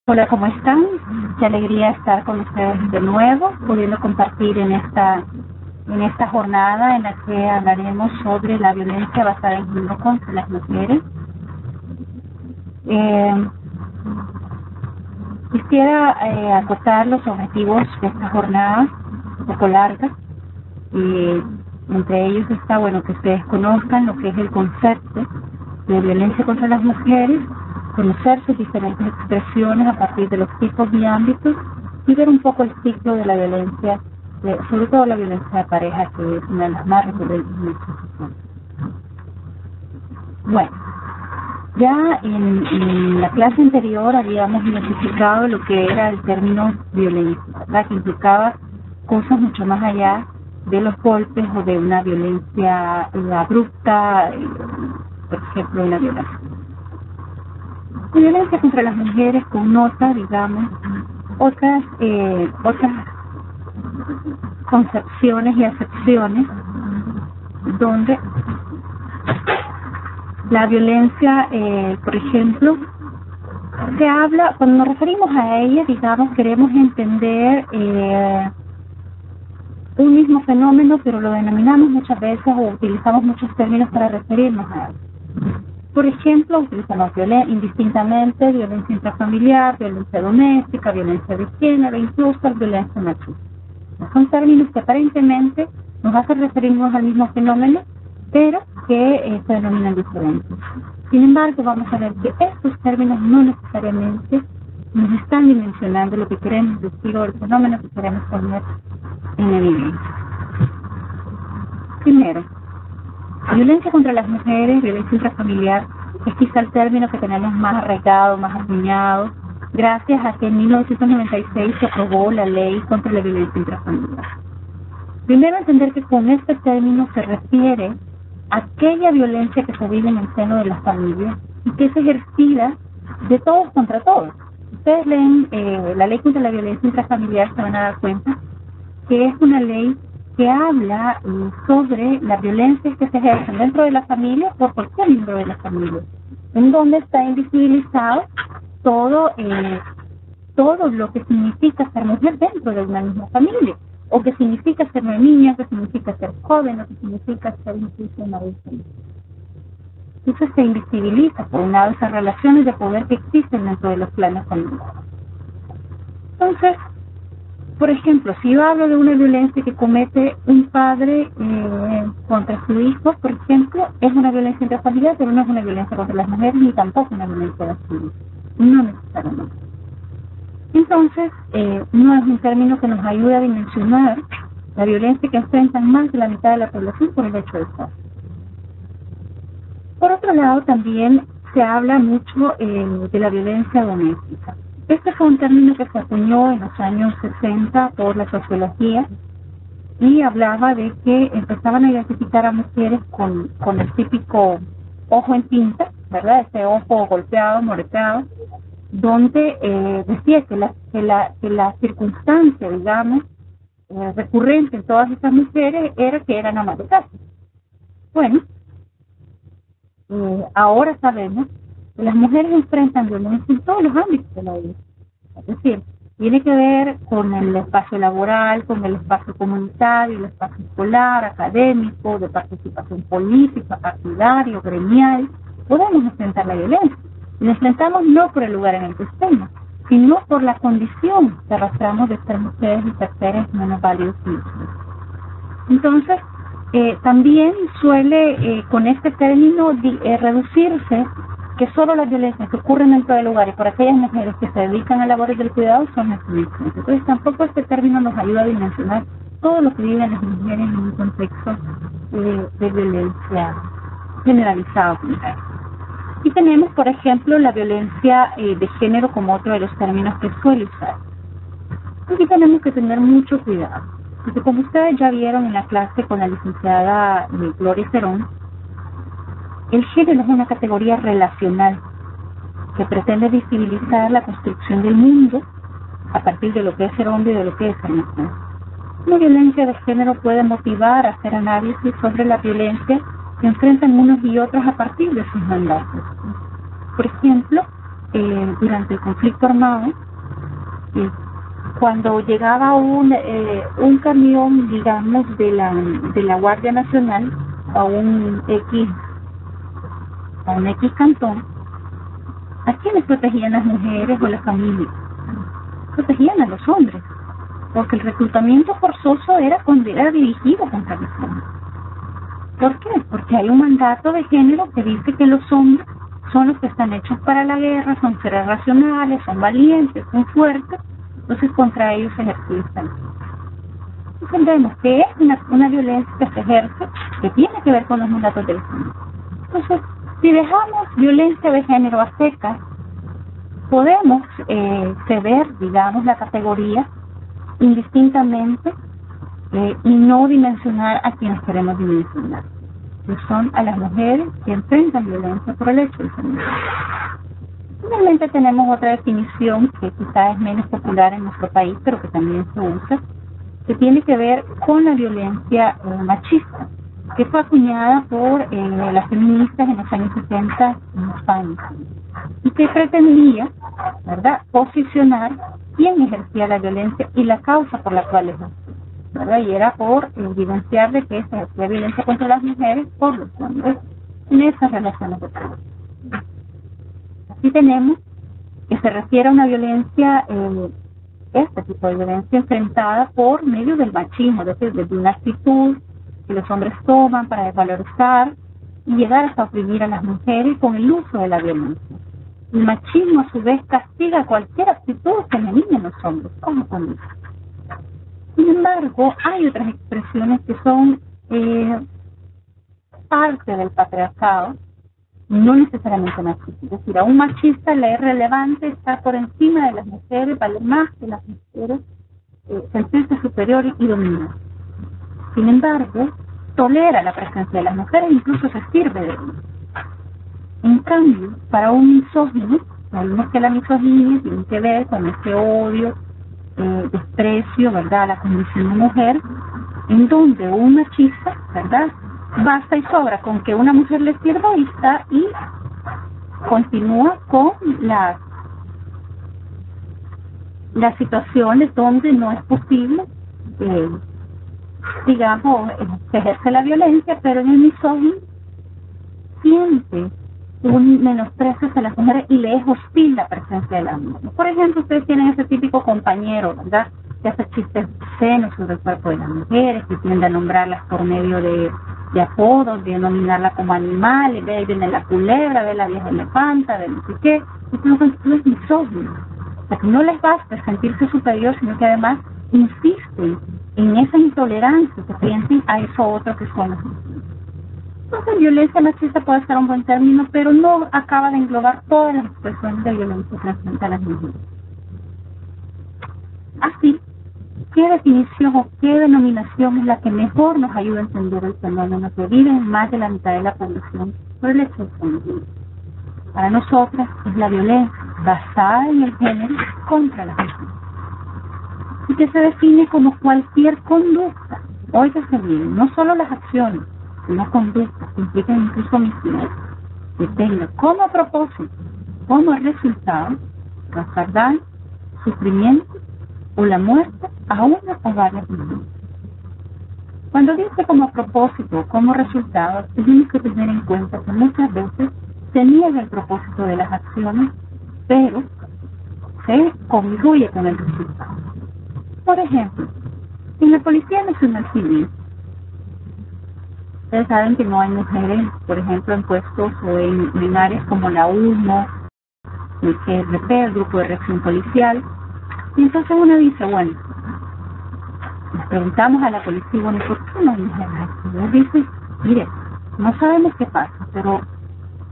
Hola, ¿cómo están? Qué alegría estar con ustedes de nuevo, pudiendo compartir en esta jornada en la que hablaremos sobre la violencia basada en género contra las mujeres. Quisiera acotar los objetivos de esta jornada, un poco larga. Entre ellos está, que ustedes conozcan lo que es el concepto de violencia contra las mujeres, conocer sus diferentes expresiones a partir de los tipos y ámbitos y ver un poco el ciclo de la violencia, sobre todo la violencia de pareja, que es una de las más recurrentes en nuestra sociedad. Bueno, ya en la clase anterior habíamos identificado lo que era el término violencia, ¿verdad? Que implicaba cosas mucho más allá de los golpes o de una violencia abrupta, por ejemplo, una violación. La violencia contra las mujeres connota, digamos, otras concepciones y acepciones donde la violencia, por ejemplo, se habla, cuando nos referimos a ella, digamos, queremos entender un mismo fenómeno, pero lo denominamos muchas veces o utilizamos muchos términos para referirnos a él. Por ejemplo, utilizamos indistintamente violencia intrafamiliar, violencia doméstica, violencia de género, incluso violencia machista. Son términos que aparentemente nos hacen referirnos al mismo fenómeno, pero que se denominan diferentes. Sin embargo, vamos a ver que estos términos no necesariamente nos están dimensionando lo que queremos decir o el fenómeno que queremos poner en evidencia. Primero, violencia contra las mujeres, violencia intrafamiliar, es quizá el término que tenemos más arraigado, más acuñado, gracias a que en 1996 se aprobó la ley contra la violencia intrafamiliar. Primero, entender que con este término se refiere a aquella violencia que se vive en el seno de las familias y que es ejercida de todos contra todos. Ustedes leen la ley contra la violencia intrafamiliar, se van a dar cuenta que es una ley que habla sobre las violencias que se ejercen dentro de la familia por cualquier miembro de la familia, en donde está invisibilizado todo lo que significa ser mujer dentro de una misma familia, o que significa ser una niña, que significa ser joven, o que significa ser incluso una adulta. Entonces se invisibiliza, por un lado, esas relaciones de poder que existen dentro de los planes familiares. Entonces, por ejemplo, si yo hablo de una violencia que comete un padre contra su hijo, por ejemplo, es una violencia intrafamiliar, pero no es una violencia contra las mujeres, ni tampoco una violencia de género. No necesariamente. Entonces, no es un término que nos ayude a dimensionar la violencia que enfrentan más de la mitad de la población por el hecho de estar. Por otro lado, también se habla mucho de la violencia doméstica. Este fue un término que se acuñó en los años 60 por la sociología y hablaba de que empezaban a identificar a mujeres con el típico ojo en tinta, ¿verdad? Ese ojo golpeado, moretado, donde decía que la circunstancia, digamos, recurrente en todas estas mujeres era que eran amas de casa. Bueno, ahora sabemos que las mujeres enfrentan violencia en todos los ámbitos de la vida. Es decir, tiene que ver con el espacio laboral, con el espacio comunitario, el espacio escolar, académico, de participación política, partidario, gremial. Podemos enfrentar la violencia. Y la enfrentamos no por el lugar en el que estemos, sino por la condición que arrastramos de ser mujeres y ser seres menos válidos que nosotros. Entonces, también suele con este término reducirse que solo las violencias que ocurren dentro del hogar y por aquellas mujeres que se dedican a labores del cuidado son las violencias. Entonces tampoco este término nos ayuda a dimensionar todo lo que viven las mujeres en un contexto de violencia generalizado. Y tenemos, por ejemplo, la violencia de género como otro de los términos que suele usar. Aquí tenemos que tener mucho cuidado, porque como ustedes ya vieron en la clase con la licenciada Gloria Cerón, el género es una categoría relacional que pretende visibilizar la construcción del mundo a partir de lo que es ser hombre y de lo que es ser mujer. La violencia de género puede motivar a hacer análisis sobre la violencia que enfrentan unos y otros a partir de sus mandatos. Por ejemplo, durante el conflicto armado, cuando llegaba un camión, digamos, de la Guardia Nacional a un X cantón, ¿a quiénes protegían las mujeres o las familias? Protegían a los hombres, porque el reclutamiento forzoso era dirigido contra los hombres. ¿Por qué? Porque hay un mandato de género que dice que los hombres son los que están hechos para la guerra, son seres racionales, son valientes, son fuertes, entonces contra ellos se ejerce esta ley. Entendemos que es una violencia que se ejerce, que tiene que ver con los mandatos del género. Entonces, si dejamos violencia de género a secas, podemos ceder, digamos, la categoría indistintamente y no dimensionar a quienes queremos dimensionar, que son a las mujeres que enfrentan violencia por el hecho de ser mujeres. Finalmente tenemos otra definición que quizás es menos popular en nuestro país, pero que también se usa, que tiene que ver con la violencia machista, que fue acuñada por las feministas en los años 60 en España, y que pretendía, ¿verdad?, posicionar quién ejercía la violencia y la causa por la cual ejercía, ¿verdad? Y era por evidenciar de que se ejercía violencia contra las mujeres por los hombres en esas relaciones de poder. Aquí tenemos que se refiere a una violencia, este tipo de violencia enfrentada por medio del machismo, es decir, desde una actitud que los hombres toman para desvalorizar y llegar hasta oprimir a las mujeres con el uso de la violencia. El machismo a su vez castiga cualquier actitud femenina en los hombres, como con eso. Sin embargo, hay otras expresiones que son parte del patriarcado, no necesariamente machistas. Es decir, a un machista le es relevante estar por encima de las mujeres, valer más que las mujeres, sentirse superior y dominar. Sin embargo, tolera la presencia de las mujeres, incluso se sirve de ellas. En cambio, para un misógino, sabemos que la misoginia tiene que ver con ese odio, desprecio, ¿verdad?, a la condición de mujer, en donde un machista, ¿verdad?, basta y sobra con que una mujer le sirva y continúa con las situaciones donde no es posible, digamos, se ejerce la violencia, pero en el misógino siente un menosprecio hacia las mujeres y le es hostil la presencia de las mujeres. Por ejemplo, ustedes tienen ese típico compañero, ¿verdad?, que hace chistes obscenos sobre el cuerpo de las mujeres, que tiende a nombrarlas por medio de apodos, de denominarla como animales, de ahí viene la culebra, de la vieja elefanta, de no sé qué. Esto es misógino. O sea, que no les basta sentirse superior, sino que además insisten en esa intolerancia que sienten a eso otro que son los mismos. Entonces, violencia machista puede ser un buen término, pero no acaba de englobar todas las expresiones de violencia frente a las mujeres. Así, ¿qué definición o qué denominación es la que mejor nos ayuda a entender el fenómeno que vive en más de la mitad de la población por el hecho de ser mujeres? Para nosotras es la violencia basada en el género contra las mujeres, y que se define como cualquier conducta, óigase bien, no solo las acciones, sino conductas que implican incluso omisiones, que tenga como propósito, como resultado, causar daño, sufrimiento o la muerte a una o varias personas. Cuando dice como propósito o como resultado, tenemos que tener en cuenta que muchas veces se niega el propósito de las acciones, pero se concluye con el resultado. Por ejemplo, en la Policía Nacional Civil, ustedes saben que no hay mujeres, por ejemplo, en puestos o en áreas como la UNO, el GRP, el Grupo de Reacción Policial. Y entonces uno dice, bueno, nos preguntamos a la policía, bueno, ¿por qué no hay mujeres aquí? Y él dice, mire, no sabemos qué pasa, pero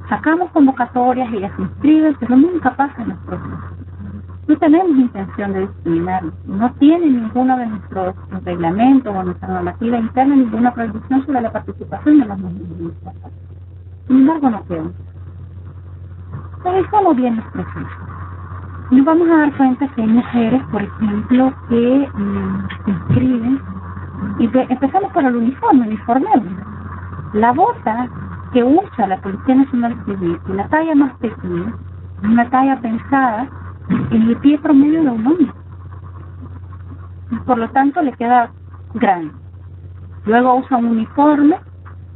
sacamos convocatorias, ellas se inscriben, pero nunca pasa en los procesos. No tenemos intención de discriminarlos. No tiene ninguno de nuestros reglamentos o nuestra normativa interna ninguna prohibición sobre la participación de las mujeres. Sin embargo, no queremos. Revisamos bien los procesos. Y nos vamos a dar cuenta que hay mujeres, por ejemplo, que se inscriben. Y empezamos por el uniformemos. La bota que usa la Policía Nacional Civil, y la talla más pequeña, una talla pensada en el pie promedio de un hombre. Por lo tanto, le queda grande. Luego usa un uniforme,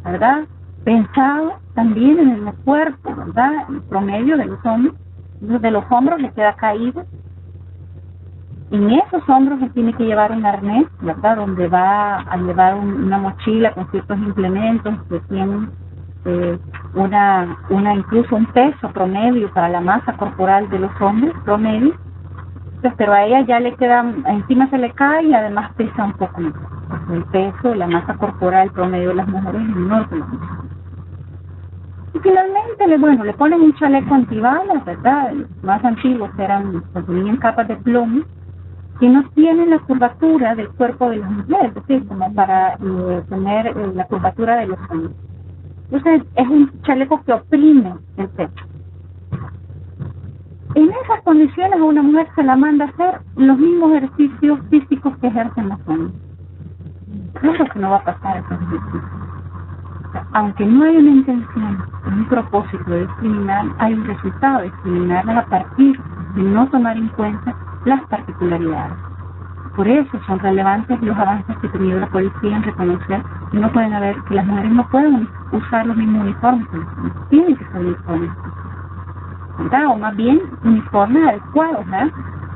¿verdad?, pensado también en el cuerpo, ¿verdad?, el promedio de los hombres. De los hombros le queda caído. En esos hombros él tiene que llevar un arnés, ¿verdad?, donde va a llevar una mochila con ciertos implementos que tienen incluso un peso promedio para la masa corporal de los hombres promedio. Entonces, pero a ella ya le queda, encima se le cae y además pesa un poco más. El peso, la masa corporal promedio de las mujeres es menor que los hombres. Y finalmente, le ponen un chaleco antibalas, ¿verdad? Los más antiguos tenían capas de plomo que no tienen la curvatura del cuerpo de las mujeres, es decir, como para tener la curvatura de los hombres. Entonces, es un chaleco que oprime el pecho. En esas condiciones a una mujer se la manda a hacer los mismos ejercicios físicos que ejercen los hombres. Claro que no va a pasar esos ejercicios. Aunque no hay una intención, un propósito de discriminar, hay un resultado de discriminarlas a partir de no tomar en cuenta las particularidades. Por eso son relevantes los avances que ha tenido la policía en reconocer que no pueden haber, que las mujeres no pueden usar los mismos uniformes, tienen que ser uniformes, ¿verdad? O más bien uniformes adecuados, ¿verdad?,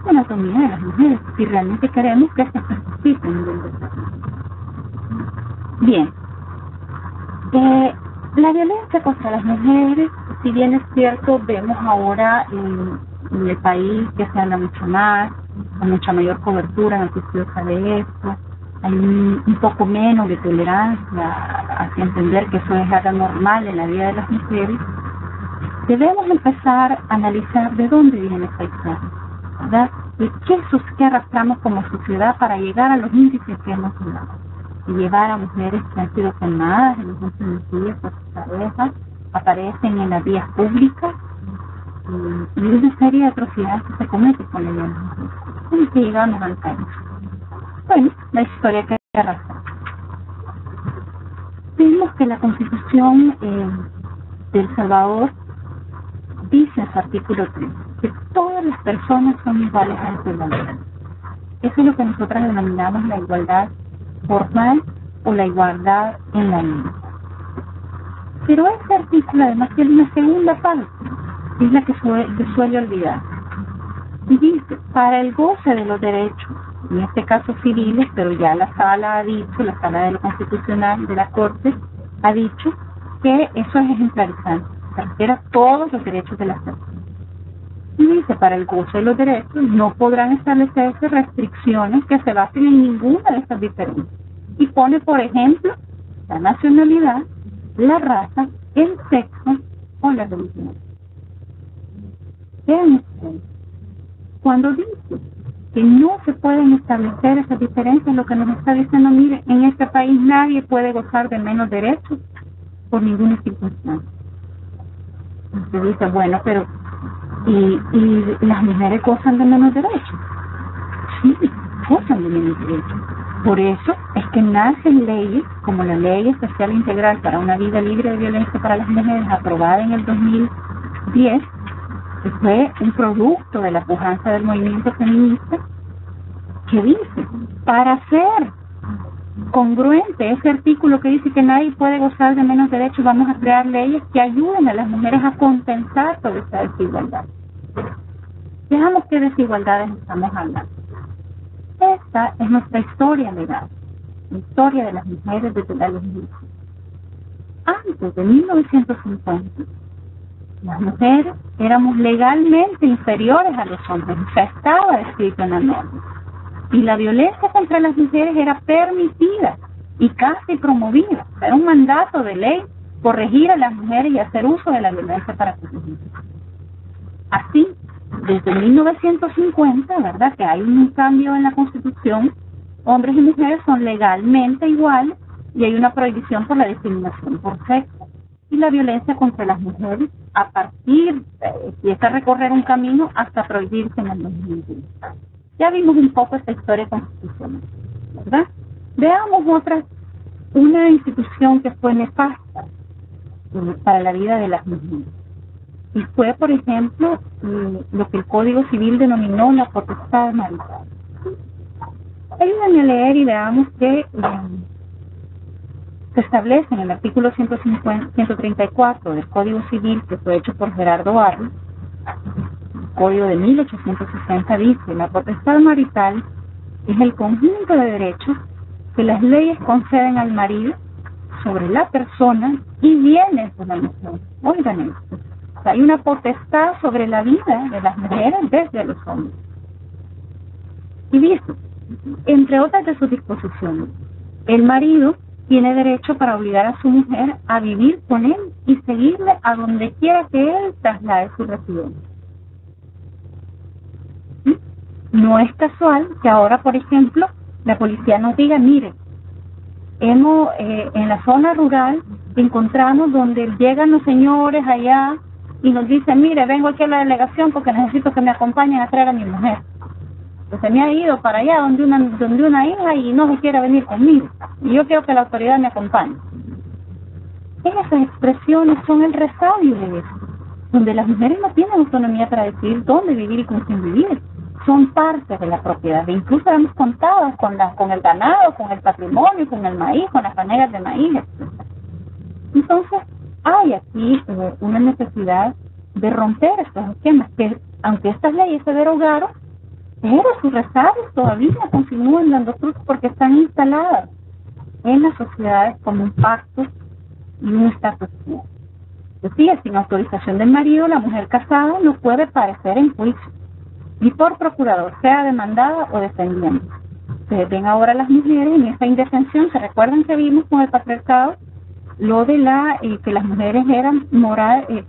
a la anatomía de las mujeres, si realmente queremos que se participen del desarrollo. Bien. La violencia contra las mujeres, si bien es cierto, vemos ahora en el país que se habla mucho más, con mucha mayor cobertura noticiosa de esto, hay un poco menos de tolerancia hacia entender que eso es algo normal en la vida de las mujeres. Debemos empezar a analizar de dónde viene esta historia, ¿verdad? Y qué arrastramos como sociedad para llegar a los índices que hemos llegado. Y llevar a mujeres que han sido quemadas en los últimos días por sus parejas, aparecen en las vías públicas, y una serie de atrocidades que se cometen con la violencia. ¿Cómo que llegamos al país? Bueno, la historia que arrastra. Vimos que la Constitución de El Salvador dice en su artículo 3 que todas las personas son iguales ante la ley. Eso es lo que nosotras denominamos la igualdad formal o la igualdad en la ley. Pero este artículo además tiene una segunda parte, que es la que suele olvidar. Y dice, para el goce de los derechos, en este caso civiles, pero ya la sala de lo constitucional de la Corte ha dicho que eso es ejemplarizante, se refiere a todos los derechos de las personas. Y dice, para el goce de los derechos no podrán establecerse restricciones que se basen en ninguna de estas diferencias. Y pone, por ejemplo, la nacionalidad, la raza, el sexo o la religión. Vean ustedes, cuando dice que no se pueden establecer esas diferencias, lo que nos está diciendo, mire, en este país nadie puede gozar de menos derechos por ninguna circunstancia. Y se dice, bueno, pero ¿y las mujeres gozan de menos derechos? Sí, gozan de menos derechos. Por eso es que nacen leyes como la Ley Especial Integral para una Vida Libre de Violencia para las Mujeres, aprobada en el 2010, que fue un producto de la pujanza del movimiento feminista, que dice, para ser congruente ese artículo que dice que nadie puede gozar de menos derechos, vamos a crear leyes que ayuden a las mujeres a compensar toda esta desigualdad. Veamos qué desigualdades estamos hablando. Esta es nuestra historia legal, la historia de las mujeres desde la legislación. Antes de 1950, las mujeres éramos legalmente inferiores a los hombres, o sea, estaba descrito en la norma. Y la violencia contra las mujeres era permitida y casi promovida. Era un mandato de ley corregir a las mujeres y hacer uso de la violencia para protegerlas. Así, desde 1950, ¿verdad?, que hay un cambio en la Constitución, hombres y mujeres son legalmente iguales y hay una prohibición por la discriminación por sexo. Y la violencia contra las mujeres, a partir, empieza a recorrer un camino hasta prohibirse en el 2021. Ya vimos un poco esta historia constitucional, ¿verdad? Veamos una institución que fue nefasta para la vida de las mujeres. y fue, por ejemplo, lo que el Código Civil denominó la potestad marital. Ayúdenme a leer y veamos que se establece en el artículo 134 del Código Civil, que fue hecho por Gerardo Arles, el Código de 1860, dice: la potestad marital es el conjunto de derechos que las leyes conceden al marido sobre la persona y bienes de la mujer. Oigan esto. O sea, hay una potestad sobre la vida de las mujeres desde los hombres. Y dice, entre otras de sus disposiciones, el marido tiene derecho para obligar a su mujer a vivir con él y seguirle a donde quiera que él traslade su residencia. No es casual que ahora, por ejemplo, la policía nos diga: mire, en la zona rural encontramos donde llegan los señores allá y nos dicen: mire, vengo aquí a la delegación porque necesito que me acompañen a traer a mi mujer. Pues se me ha ido para allá donde una hija y no se quiere venir conmigo. Y yo quiero que la autoridad me acompañe. Esas expresiones son el resabio de eso, donde las mujeres no tienen autonomía para decidir dónde vivir y con quién vivir. Son parte de la propiedad. Incluso hemos contado con el ganado, con el patrimonio, con el maíz, con las fanegas de maíz, etc. Entonces, hay aquí una necesidad de romper estos esquemas que, aunque estas leyes se derogaron, pero sus resabios todavía continúan dando frutos porque están instaladas en las sociedades como un pacto y un status quo. Decía, sin autorización del marido, la mujer casada no puede parecer en juicio, ni por procurador, sea demandada o defendiente. Ustedes ven ahora las mujeres en esa indefensión. ¿Se recuerdan que vimos con el patriarcado lo de que las mujeres eran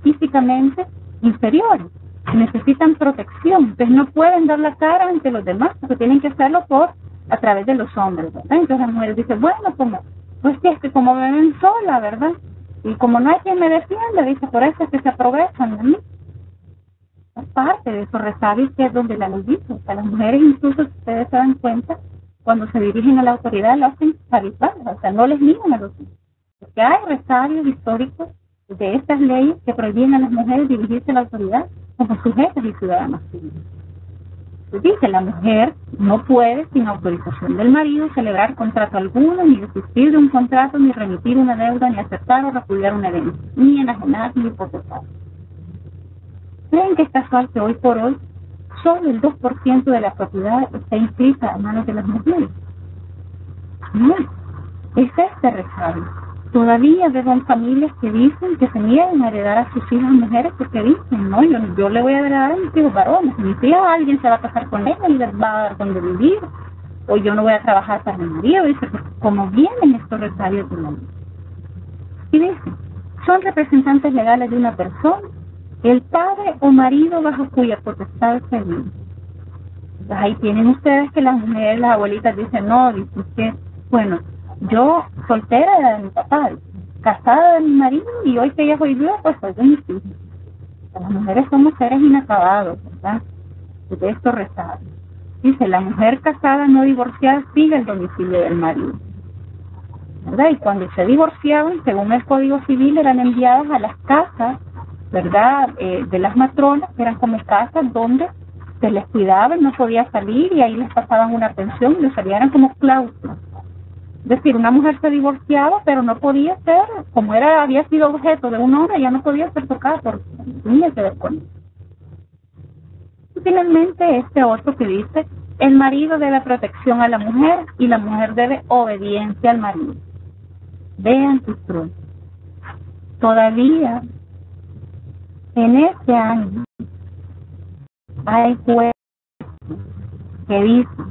físicamente inferiores? Necesitan protección, entonces no pueden dar la cara ante los demás, porque tienen que hacerlo a través de los hombres, ¿verdad? Entonces las mujeres dicen: bueno, pues sí, es que como me ven sola, ¿verdad? Y como no hay quien me defienda, dice, por eso es que se aprovechan de mí. Es parte de esos resabios que es donde la ley dice. O sea, las mujeres, incluso si ustedes se dan cuenta, cuando se dirigen a la autoridad, lo hacen habitual, o sea, no les miran a los hombres. Porque hay resabios históricos de estas leyes que prohíben a las mujeres dirigirse a la autoridad como sujetas y ciudadanas civiles. Dice: la mujer no puede, sin autorización del marido, celebrar contrato alguno, ni desistir de un contrato, ni remitir una deuda, ni aceptar o repudiar una herencia, ni enajenar, ni hipotecar. ¿Creen que es casual que hoy por hoy solo el 2% de la propiedad está inscrita en manos de las mujeres? No, es este resabio. Todavía veo familias que dicen que se niegan a heredar a sus hijas mujeres porque dicen: no, yo le voy a heredar a mis hijos varones. Mi tía, alguien se va a casar con ella y les va a dar donde vivir. O yo no voy a trabajar para mi marido. Dice, pues, como vienen estos resabios de la ley. Y dicen: son representantes legales de una persona, el padre o marido bajo cuya potestad se vive. Entonces ahí tienen ustedes que las mujeres, las abuelitas dicen: no, dicen que, bueno, yo soltera era de mi papá, casada de mi marido, y hoy que ella soy viuda, pues soy de mis hijos. Las mujeres somos seres inacabados, ¿verdad? De esto resabios. Dice: la mujer casada no divorciada sigue el domicilio del marido, ¿verdad? Y cuando se divorciaban, según el Código Civil, eran enviadas a las casas, ¿verdad? De las matronas, que eran como casas donde se les cuidaba y no podía salir, y ahí les pasaban una pensión y les salían como cláusulas. Es decir, una mujer se divorciaba, pero no podía ser, como había sido objeto de un hombre, ya no podía ser tocada por tenía que ver con él. Y finalmente este otro que dice: el marido debe protección a la mujer y la mujer debe obediencia al marido. Vean sus tronos. Todavía en este año hay jueces que dicen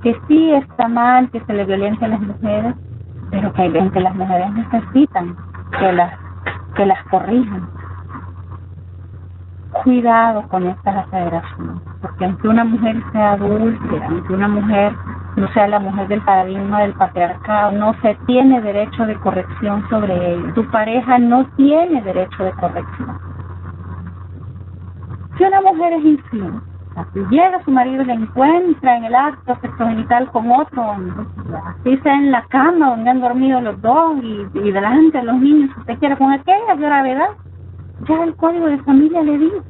que sí está mal que se le violente a las mujeres, pero que hay veces que las mujeres necesitan que las corrijan. Cuidado con estas aseveraciones, porque aunque una mujer sea dulce, aunque una mujer no sea la mujer del paradigma del patriarcado, no se tiene derecho de corrección sobre ella. Tu pareja no tiene derecho de corrección. Si una mujer es infiel, Si llega su marido y la encuentra en el acto sexogenital con otro hombre, si sea en la cama donde han dormido los dos y delante de los niños, si usted quiere, con aquella gravedad, ya el Código de Familia le dice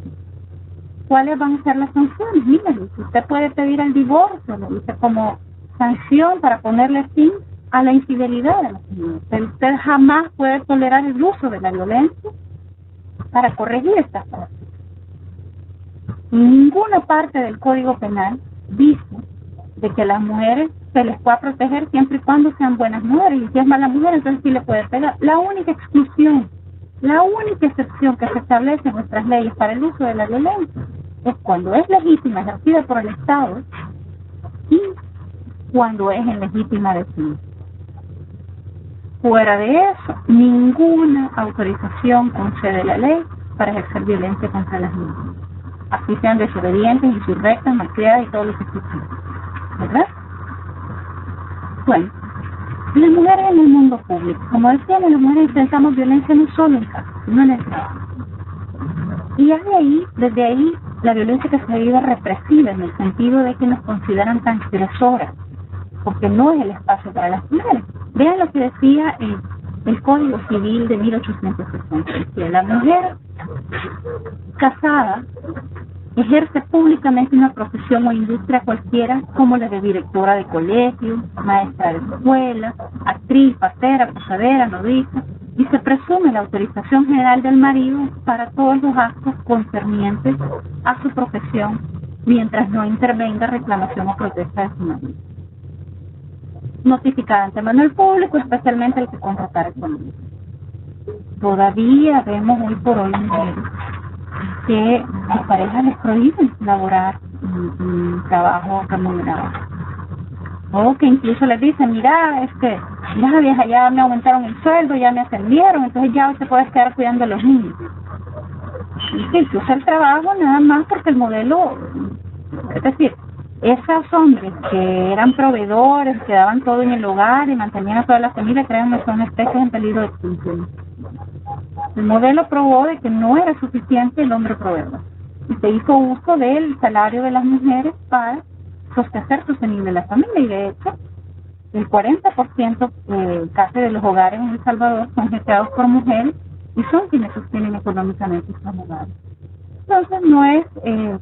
cuáles van a ser las sanciones. Miren, usted puede pedir el divorcio, lo dice como sanción para ponerle fin a la infidelidad de la señora. Pero usted jamás puede tolerar el uso de la violencia para corregir estas prácticas. Ninguna parte del Código Penal dice de que las mujeres se les pueda proteger siempre y cuando sean buenas mujeres, y si es mala mujer entonces sí le puede pegar. La única exclusión, la única excepción que se establece en nuestras leyes para el uso de la violencia es cuando es legítima, ejercida por el Estado, y cuando es en legítima defensa. Fuera de eso, ninguna autorización concede la ley para ejercer violencia contra las mujeres, así sean desobedientes, insurrectas, malcriadas y todo lo que se quiera, ¿verdad? Bueno, las mujeres en el mundo público, como decíamos, las mujeres enfrentamos violencia no solo en casa, sino en el trabajo. Y desde ahí, la violencia que se vive es represiva, en el sentido de que nos consideran transgresoras, porque no es el espacio para las mujeres. Vean lo que decía el Código Civil de 1860. Decía, la mujer casada ejerce públicamente una profesión o industria cualquiera, como la de directora de colegio, maestra de escuela, actriz, partera, posadera, nodriza, y se presume la autorización general del marido para todos los actos concernientes a su profesión, mientras no intervenga reclamación o protesta de su marido. Notificada ante mano al público, especialmente el que contratara con él. Todavía vemos hoy por hoy mujeres que sus parejas les prohíben laborar en trabajo remunerado, o que incluso les dicen, mira vieja, ya me aumentaron el sueldo, ya me ascendieron, entonces ya usted puede quedar cuidando a los niños. Y que se usa el trabajo nada más porque el modelo, es decir, esos hombres que eran proveedores, que daban todo en el hogar y mantenían a toda la familia, créanme, son especies en peligro de extinción. El modelo probó de que no era suficiente el hombre proveedor, y se hizo uso del salario de las mujeres para sostener sostenible la familia, y de hecho el 40% casi de los hogares en El Salvador son gestionados por mujeres y son quienes sostienen económicamente estos hogares. Entonces no es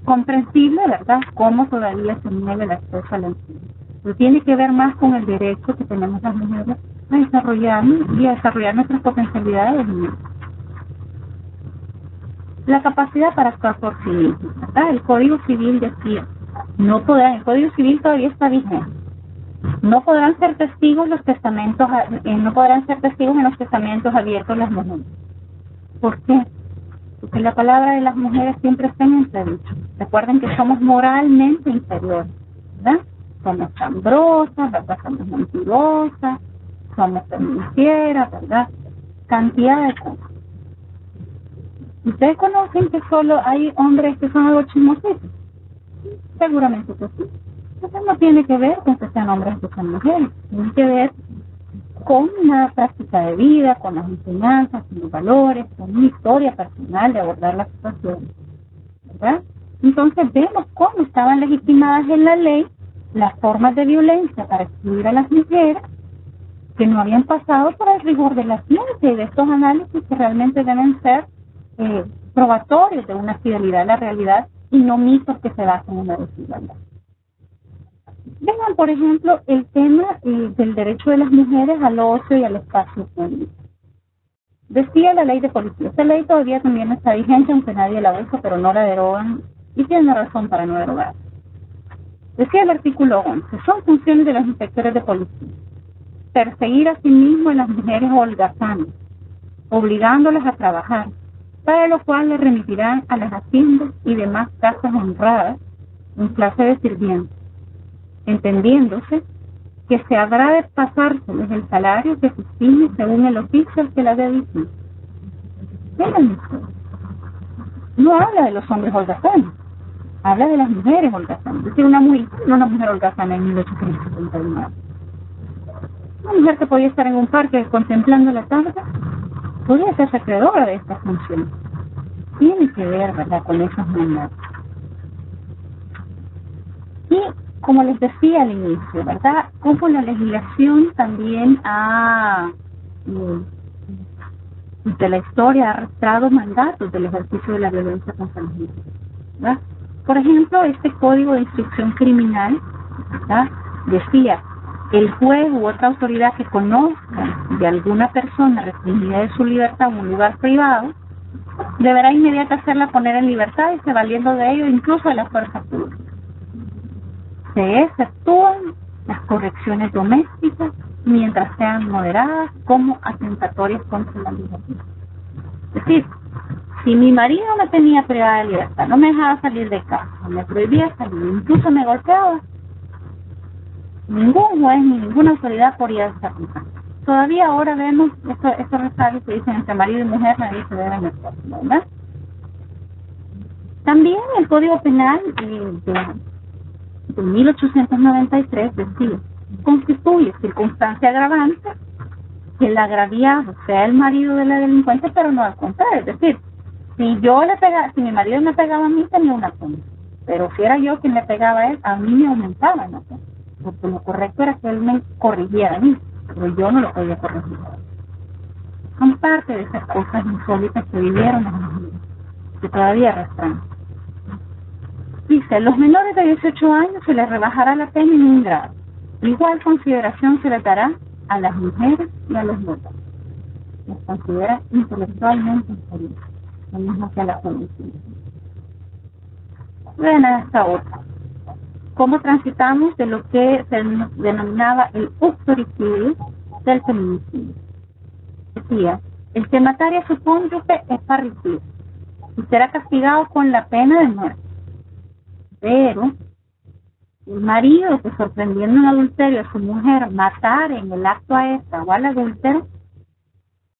comprensible, ¿verdad?, cómo todavía se niega el acceso al empleo. Pero tiene que ver más con el derecho que tenemos las mujeres a desarrollarnos y a desarrollar nuestras potencialidades. La capacidad para actuar por sí mismo, ¿verdad? El Código Civil decía, el Código Civil todavía está vigente. No podrán ser testigos los testamentos, no podrán ser testigos en los testamentos abiertos las mujeres. ¿Por qué? Porque la palabra de las mujeres siempre está en entredicho. Recuerden que somos moralmente inferiores, ¿verdad? Somos chambrosas, ¿verdad? Somos mentirosas, somos feministas, ¿verdad? Cantidad de cosas. ¿Ustedes conocen que solo hay hombres que son algo chismositos? Seguramente que sí. Entonces no tiene que ver con que sean hombres o que sean mujeres. Tiene que ver con una práctica de vida, con las enseñanzas, con los valores, con una historia personal de abordar la situación, ¿verdad? Entonces vemos cómo estaban legitimadas en la ley las formas de violencia para excluir a las mujeres que no habían pasado por el rigor de la ciencia y de estos análisis que realmente deben ser probatorios de una fidelidad a la realidad y no mitos que se basan en la desigualdad. Vean, por ejemplo, el tema del derecho de las mujeres al ocio y al espacio público. Decía la ley de policía. Esta ley todavía también está vigente, aunque nadie la usa, pero no la derogan, y tiene razón para no derogar. Decía el artículo 11, son funciones de los inspectores de policía perseguir a sí mismo a las mujeres holgazanas, obligándolas a trabajar, para lo cual les remitirán a las haciendas y demás casas honradas en clase de sirvientes, entendiéndose que se habrá de pasárseles el salario que se estime según el oficio al que la dediquen. Vean ustedes, no habla de los hombres holgazanos, habla de las mujeres holgazanas. Es decir, una mujer holgazana en 1879. Una mujer que podía estar en un parque contemplando la tarde, podría ser acreedora de estas funciones. Tiene que ver, ¿verdad?, con esos mandatos. Y como les decía al inicio, ¿verdad? Como la legislación también de la historia ha arrastrado mandatos del ejercicio de la violencia contra las mujeres, ¿verdad? Por ejemplo, este Código de Instrucción Criminal, ¿verdad?, decía: el juez u otra autoridad que conozca de alguna persona restringida de su libertad en un lugar privado deberá inmediatamente hacerla poner en libertad y se valiendo de ello incluso de la fuerza pública. Se exceptúan las correcciones domésticas mientras sean moderadas como atentatorias contra la libertad. Es decir, si mi marido me tenía privada de libertad, no me dejaba salir de casa, me prohibía salir, incluso me golpeaba, ningún juez ni ninguna autoridad podía desarrollar. Todavía ahora vemos estos resabios que dicen entre marido y mujer nadie se debe meter, ¿verdad? También el Código Penal de 1893 decía: constituye circunstancia agravante que el agraviado sea el marido de la delincuente, pero no al contrario. Es decir, si mi marido me pegaba a mí, tenía una pena, pero si era yo quien le pegaba a él, a mí me aumentaba la pena, porque lo correcto era que él me corrigiera a mí, pero yo no lo podía corregir. Son parte de esas cosas insólitas que vivieron las mujeres, que todavía arrastran. Dice: los menores de 18 años se les rebajará la pena en un grado. Igual consideración se les dará a las mujeres y a los niños. Les considera intelectualmente inferiores, lo mismo que a la juventud. Vean a esta otra. ¿Cómo transitamos de lo que se denominaba el uxoricidio del feminicidio? Decía: el que matare a su cónyuge es parricida y será castigado con la pena de muerte. Pero el marido que, sorprendiendo en adulterio a su mujer, matare en el acto a esta o al adúltero,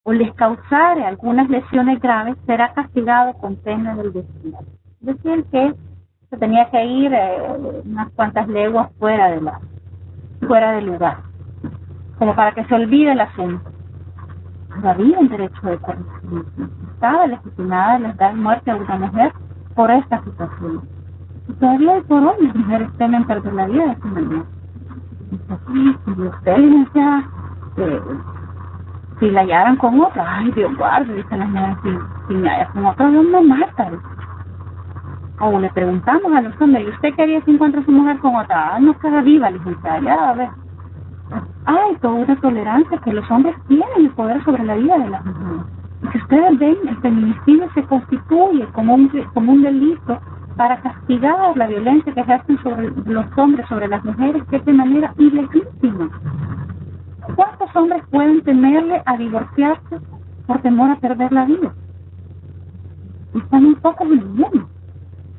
o les causare algunas lesiones graves, será castigado con pena del destino. Es decir, que se tenía que ir unas cuantas leguas fuera del lugar, como para que se olvide el asunto. No había un derecho de corrección. Estaba legitimada la dar muerte a una mujer por esta situación. Y todavía hoy por hoy las mujeres temen perder la vida de esa manera. Y usted, licenciada, si la hallaran con otra, ay, Dios guarde, dicen las mujeres, si me hallas con otra, Dios me mata. O le preguntamos a los hombres: ¿y usted qué haría si encuentra a su mujer con otra? Ah, no queda viva, licenciada, ya, a ver. Hay toda una tolerancia que los hombres tienen el poder sobre la vida de las mujeres. Y si ustedes ven, el feminicidio se constituye como un delito para castigar la violencia que ejercen sobre los hombres, sobre las mujeres, que es de manera ilegítima. ¿Cuántos hombres pueden temerle a divorciarse por temor a perder la vida? Están un poco en el mundo.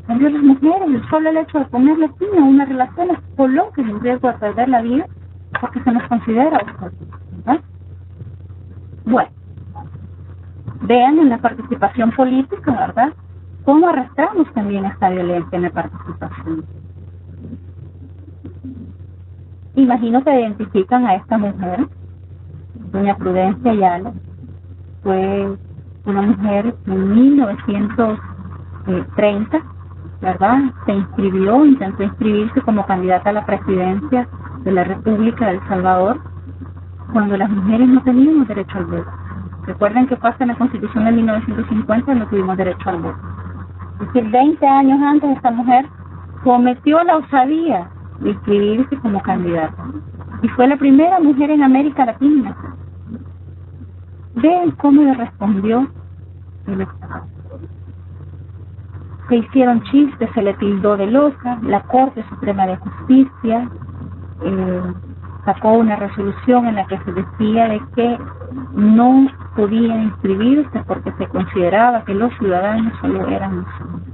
También las mujeres, el solo hecho de ponerle fin a una relación es coloca en riesgo de perder la vida porque se nos considera obsesivo, ¿verdad? Bueno, vean en la participación política, ¿verdad?, cómo arrastramos también esta violencia en la participación. Imagino que identifican a esta mujer, doña Prudencia Ayala. Fue una mujer que en 1930, ¿verdad?, intentó inscribirse como candidata a la presidencia de la República de El Salvador, cuando las mujeres no teníamos derecho al voto. Recuerden que fue hasta la Constitución de 1950 no tuvimos derecho al voto. Es decir, 20 años antes esta mujer cometió la osadía de inscribirse como candidata. Y fue la primera mujer en América Latina. Vean cómo le respondió el Estado. Se hicieron chistes, se le tildó de loca. La Corte Suprema de Justicia sacó una resolución en la que se decía de que no podían inscribirse porque se consideraba que los ciudadanos solo eran los hombres.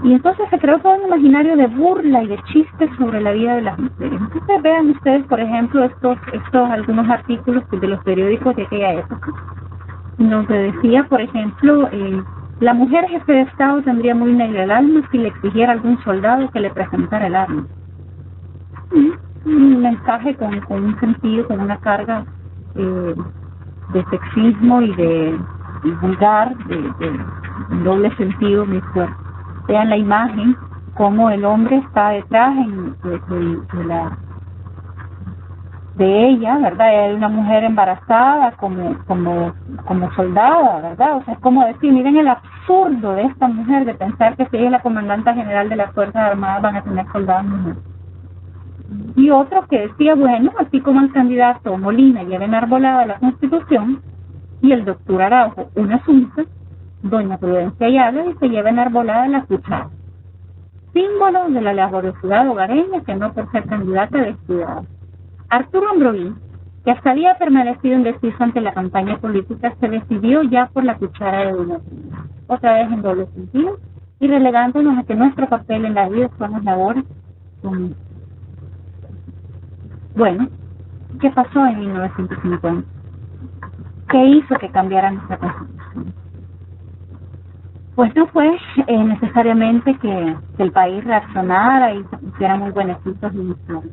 Y entonces se creó todo un imaginario de burla y de chistes sobre la vida de las mujeres. Entonces vean ustedes, por ejemplo, estos algunos artículos de los periódicos de aquella época, donde decía, por ejemplo, la mujer jefe de Estado tendría muy negra el alma si le exigiera a algún soldado que le presentara el arma. Un mensaje con un sentido, con una carga de sexismo y de vulgar, de doble sentido muy fuerte. Vean la imagen cómo el hombre está detrás de ella, ¿verdad? Hay una mujer embarazada como soldada, ¿verdad? O sea, es como decir, miren el absurdo de esta mujer de pensar que si ella es la comandante general de las Fuerzas Armadas van a tener soldados mujeres. Y otro que decía, bueno, así como el candidato Molina lleva enarbolada la Constitución y el doctor Araujo una asunta, doña Prudencia Ayala dice lleva enarbolada la cuchara, símbolo de la laboriosidad hogareña que no por ser candidata descuidada. Arturo Ambroví, que hasta había permanecido indeciso ante la campaña política, se decidió ya por la cuchara de doña Prudencia, otra vez en doble sentido, y relegándonos a que nuestro papel en la vida son las labores son. Bueno, ¿qué pasó en 1950? ¿Qué hizo que cambiara nuestra Constitución? Pues no fue necesariamente que el país reaccionara y se pusieran muy beneficios iniciales.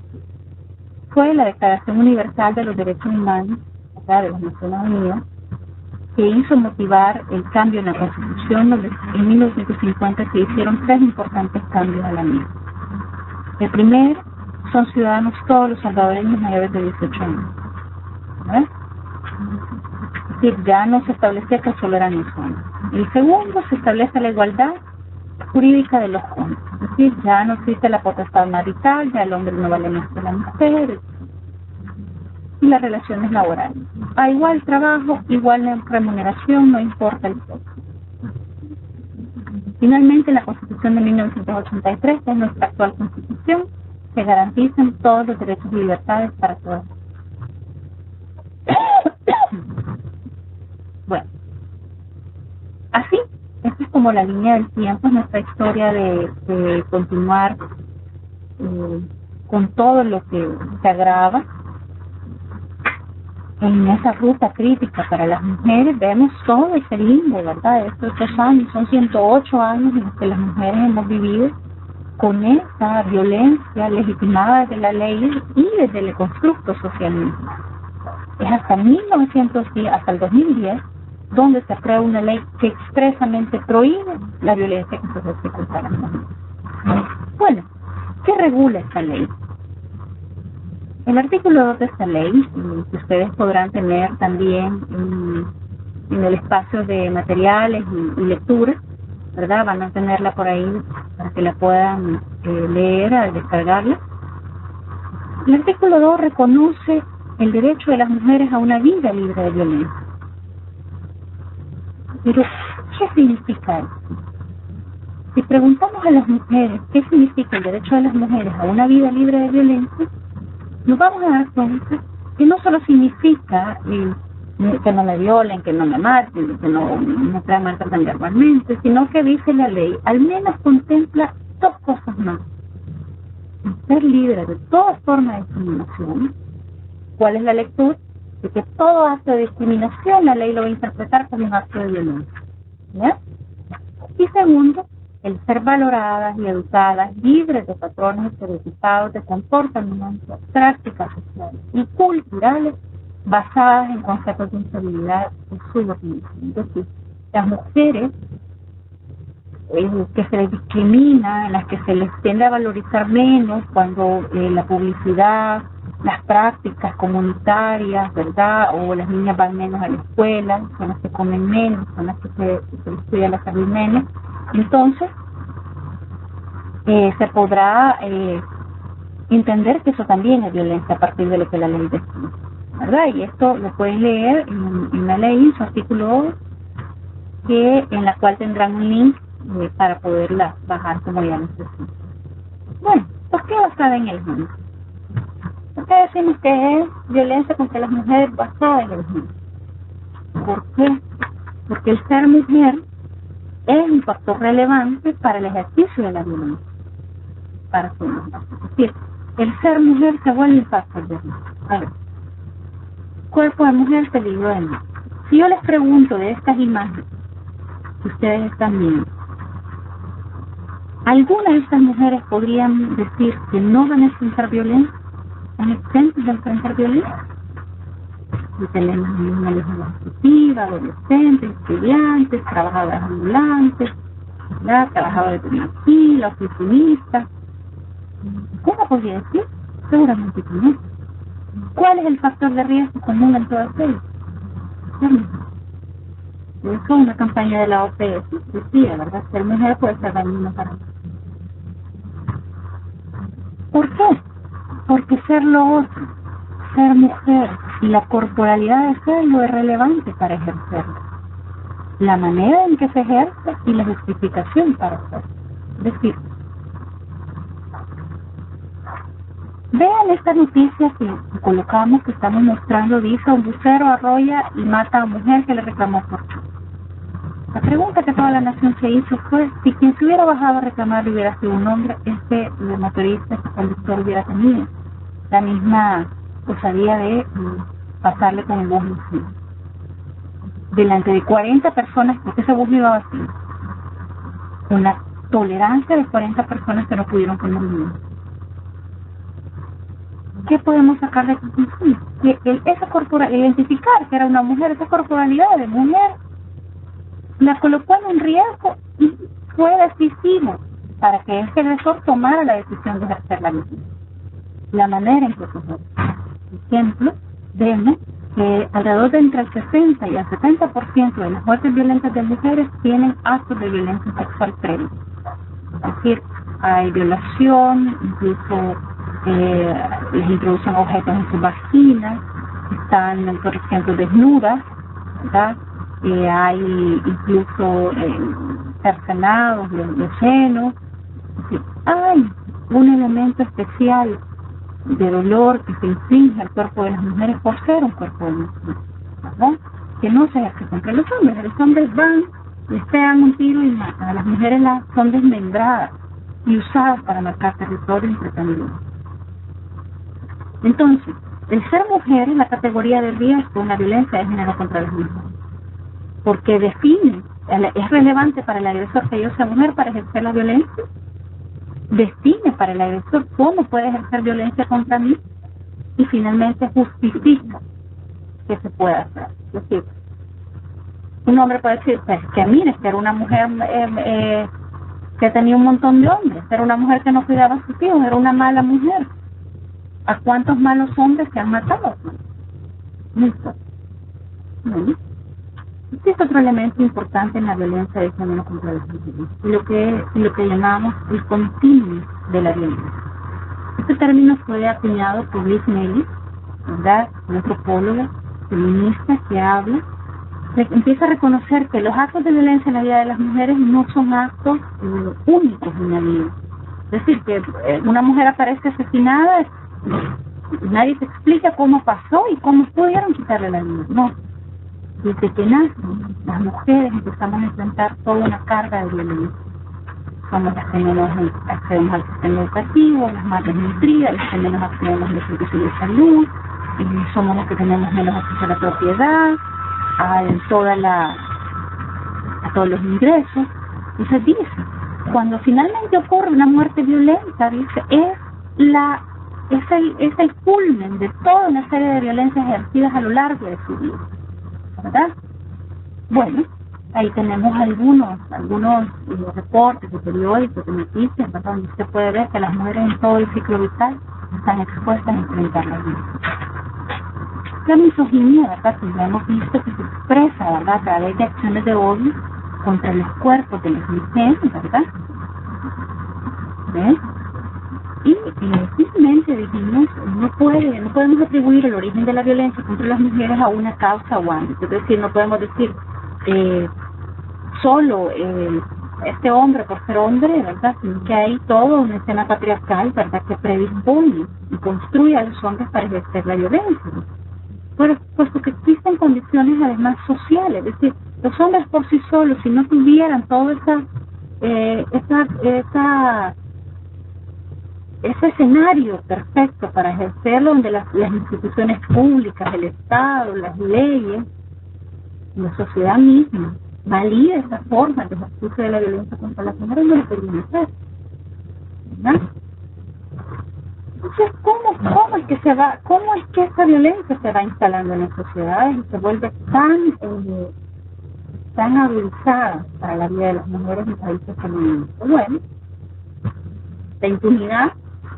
Fue la Declaración Universal de los Derechos Humanos, de las Naciones Unidas, que hizo motivar el cambio en la Constitución, donde en 1950 se hicieron 3 importantes cambios a la misma. El primero, son ciudadanos todos los salvadoreños mayores de 18 años. ¿Verdad? Es decir, ya no se establecía que solo eran los hombres. El segundo, se establece la igualdad jurídica de los hombres. Es decir, ya no existe la potestad marital, ya el hombre no vale más que la mujer. Y las relaciones laborales. A igual trabajo, igual remuneración, no importa el sexo. Finalmente, la Constitución de 1983, que es nuestra actual Constitución, se garantizan todos los derechos y libertades para todos. Bueno, así, esta es como la línea del tiempo, es nuestra historia de continuar con todo lo que se agrava en esa ruta crítica para las mujeres. Vemos todo ese limbo, ¿verdad? Estos 2 años, son 108 años en los que las mujeres hemos vivido con esa violencia legitimada desde la ley y desde el constructo social mismo. Es hasta 1910, hasta el 2010, donde se aprueba una ley que expresamente prohíbe la violencia que se ejerce contra las mujeres. Bueno, ¿qué regula esta ley? El artículo 2 de esta ley, que ustedes podrán tener también en el espacio de materiales y lectura, ¿verdad? Van a tenerla por ahí para que la puedan leer al descargarla. El artículo 2 reconoce el derecho de las mujeres a una vida libre de violencia. Pero, ¿qué significa eso? Si preguntamos a las mujeres qué significa el derecho de las mujeres a una vida libre de violencia, nos vamos a dar cuenta que no solo significa que no me violen, que no me maten, que no me puedan maltratar verbalmente, sino que dice la ley, al menos contempla 2 cosas más. Ser libre de toda forma de discriminación. ¿Cuál es la lectura? De que todo acto de discriminación la ley lo va a interpretar como un acto de violencia. ¿Ya? Y segundo, el ser valoradas y educadas, libres de patrones estereotipados de comportamiento, prácticas sociales y culturales basadas en conceptos de inseguridad y subordinación. Es decir, las mujeres que se les discrimina, en las que se les tiende a valorizar menos cuando la publicidad, las prácticas comunitarias, ¿verdad? O las niñas van menos a la escuela, son las que comen menos, son las que se les cuida la salud menos. Entonces, se podrá entender que eso también es violencia a partir de lo que la ley define, ¿verdad? Y esto lo pueden leer en la ley, en su artículo 2, en la cual tendrán un link para poderla bajar, como ya les decía. Bueno, ¿por qué basada en el género? ¿Por qué decimos que es violencia contra las mujeres basada en el género? ¿Por qué? Porque el ser mujer es un factor relevante para el ejercicio de la violencia, para su mujer. Es decir, el ser mujer se vuelve un factor de riesgo. A ver, cuerpo de mujer, peligro de muerte. Si yo les pregunto de estas imágenes que ustedes están viendo, ¿algunas de estas mujeres podrían decir que no van a enfrentar violencia? ¿Están exentos de enfrentar violencia? Y tenemos una legislativa, adolescentes, estudiantes, trabajadoras ambulantes, la trabajadora de aquí, la oficinista. ¿Cómo podría decir? Seguramente que no. ¿Cuál es el factor de riesgo común en todas ellas? Eso es una campaña de la OPS, decía, ¿verdad? Ser mujer puede ser dañino para mí. ¿Por qué? Porque ser lo otro, ser mujer y la corporalidad de serlo es relevante para ejercerlo. La manera en que se ejerce y la justificación para hacerlo. Es decir, vean esta noticia que colocamos, que estamos mostrando, dice: un bucero arrolla y mata a mujer que le reclamó por choque. La pregunta que toda la nación se hizo fue si quien se hubiera bajado a reclamar hubiera sido un hombre, el motorista, este conductor hubiera tenido la misma osadía de pasarle con el bus encima. Delante de 40 personas, porque ese bus iba vacío, con la tolerancia de 40 personas que no pudieron con el niño. ¿Qué podemos sacar de conclusión? Que identificar que era una mujer, esa corporalidad de mujer, la colocó en un riesgo y fue decisivo para que este agresor tomara la decisión de ejercer la misma. La manera en que se ejerce. Por ejemplo, vemos que alrededor de entre el 60 y el 70% de las muertes violentas de mujeres tienen actos de violencia sexual previo. Es decir, hay violación, incluso les introducen objetos en sus vaginas, están, por ejemplo, desnudas, ¿verdad? Hay incluso cercenados de senos. Es decir, hay un elemento especial de dolor que se inflige al cuerpo de las mujeres por ser un cuerpo de mujer, ¿verdad? Que no se ejerce contra los hombres. Los hombres van, les pegan un tiro y matan. A las mujeres las son desmembradas y usadas para marcar territorio y entretenimiento. Entonces, el ser mujer es la categoría de riesgo en la violencia de género contra las mujeres, porque define, es relevante para el agresor que yo sea mujer para ejercer la violencia, define para el agresor cómo puede ejercer violencia contra mí y finalmente justifica que se pueda hacer. Es decir, un hombre puede decir, pues, que mire, que era una mujer que tenía un montón de hombres, era una mujer que no cuidaba a sus hijos, era una mala mujer. ¿A cuántos malos hombres se han matado? Listo. Este es otro elemento importante en la violencia de género contra las mujeres, lo que llamamos el continuum de la violencia. Este término fue acuñado por Liz Nellis, ¿verdad? Una antropóloga feminista que empieza a reconocer que los actos de violencia en la vida de las mujeres no son actos únicos en la vida. Es decir, que una mujer aparece asesinada, nadie se explica cómo pasó y cómo pudieron quitarle la vida. No. Desde que nacen, las mujeres empezamos a enfrentar toda una carga de violencia. Somos las que menos accedemos al sistema educativo, las más desnutridas, las que menos accedemos a los servicios de salud, somos las que tenemos menos acceso a la propiedad, a todos los ingresos. Entonces dice, cuando finalmente ocurre una muerte violenta, dice, es el culmen de toda una serie de violencias ejercidas a lo largo de su vida, ¿verdad? Bueno, ahí tenemos algunos reportes de periódicos, de noticias, ¿verdad? Donde usted puede ver que las mujeres en todo el ciclo vital están expuestas a enfrentar la vida. La misoginia, ¿verdad? Que ya hemos visto que se expresa, ¿verdad? A través de acciones de odio contra los cuerpos de las mujeres, ¿verdad? ¿Ves? Y simplemente dijimos, no podemos atribuir el origen de la violencia contra las mujeres a una causa o ámbito. Es decir, no podemos decir solo este hombre por ser hombre, ¿verdad? Sino que hay toda una escena patriarcal, ¿verdad? Que predispone y construye a los hombres para ejercer la violencia. Puesto que existen condiciones además sociales, es decir, los hombres por sí solos, si no tuvieran todo ese escenario perfecto para ejercerlo, donde las instituciones públicas, el Estado, las leyes, la sociedad misma, valida esa forma de ejercicio de la violencia contra las mujeres, no lo podrían hacer, ¿verdad? Entonces, ¿cómo es que esa violencia se va instalando en las sociedades y se vuelve están agudizadas para la vida de las mujeres en países femeninos. Bueno, la impunidad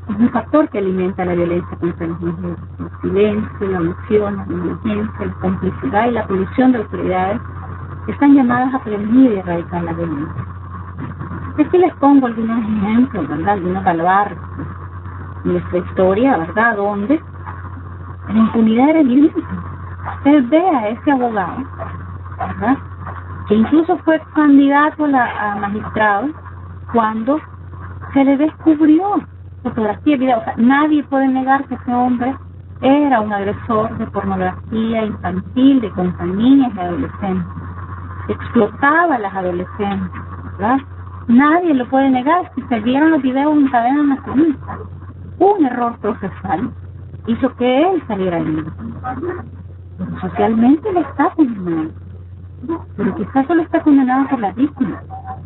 es un factor que alimenta la violencia contra las mujeres. El silencio, la omisión, la negligencia, la complicidad y la polución de autoridades están llamadas a prevenir y erradicar la violencia. Aquí les pongo algunos ejemplos, ¿verdad? Algunos baluartes de nuestra historia, ¿verdad? Donde la impunidad era evidente. Usted ve a ese abogado, ¿verdad?, que incluso fue candidato a magistrado cuando se le descubrió fotografía y video. O sea, nadie puede negar que ese hombre era un agresor de pornografía infantil, de con niñas y adolescentes. Explotaba a las adolescentes, ¿verdad? Nadie lo puede negar. Si se vieron los videos en cadena nacional, un error procesal hizo que él saliera libre. Socialmente le está condenado, pero quizás solo está condenado por la víctima,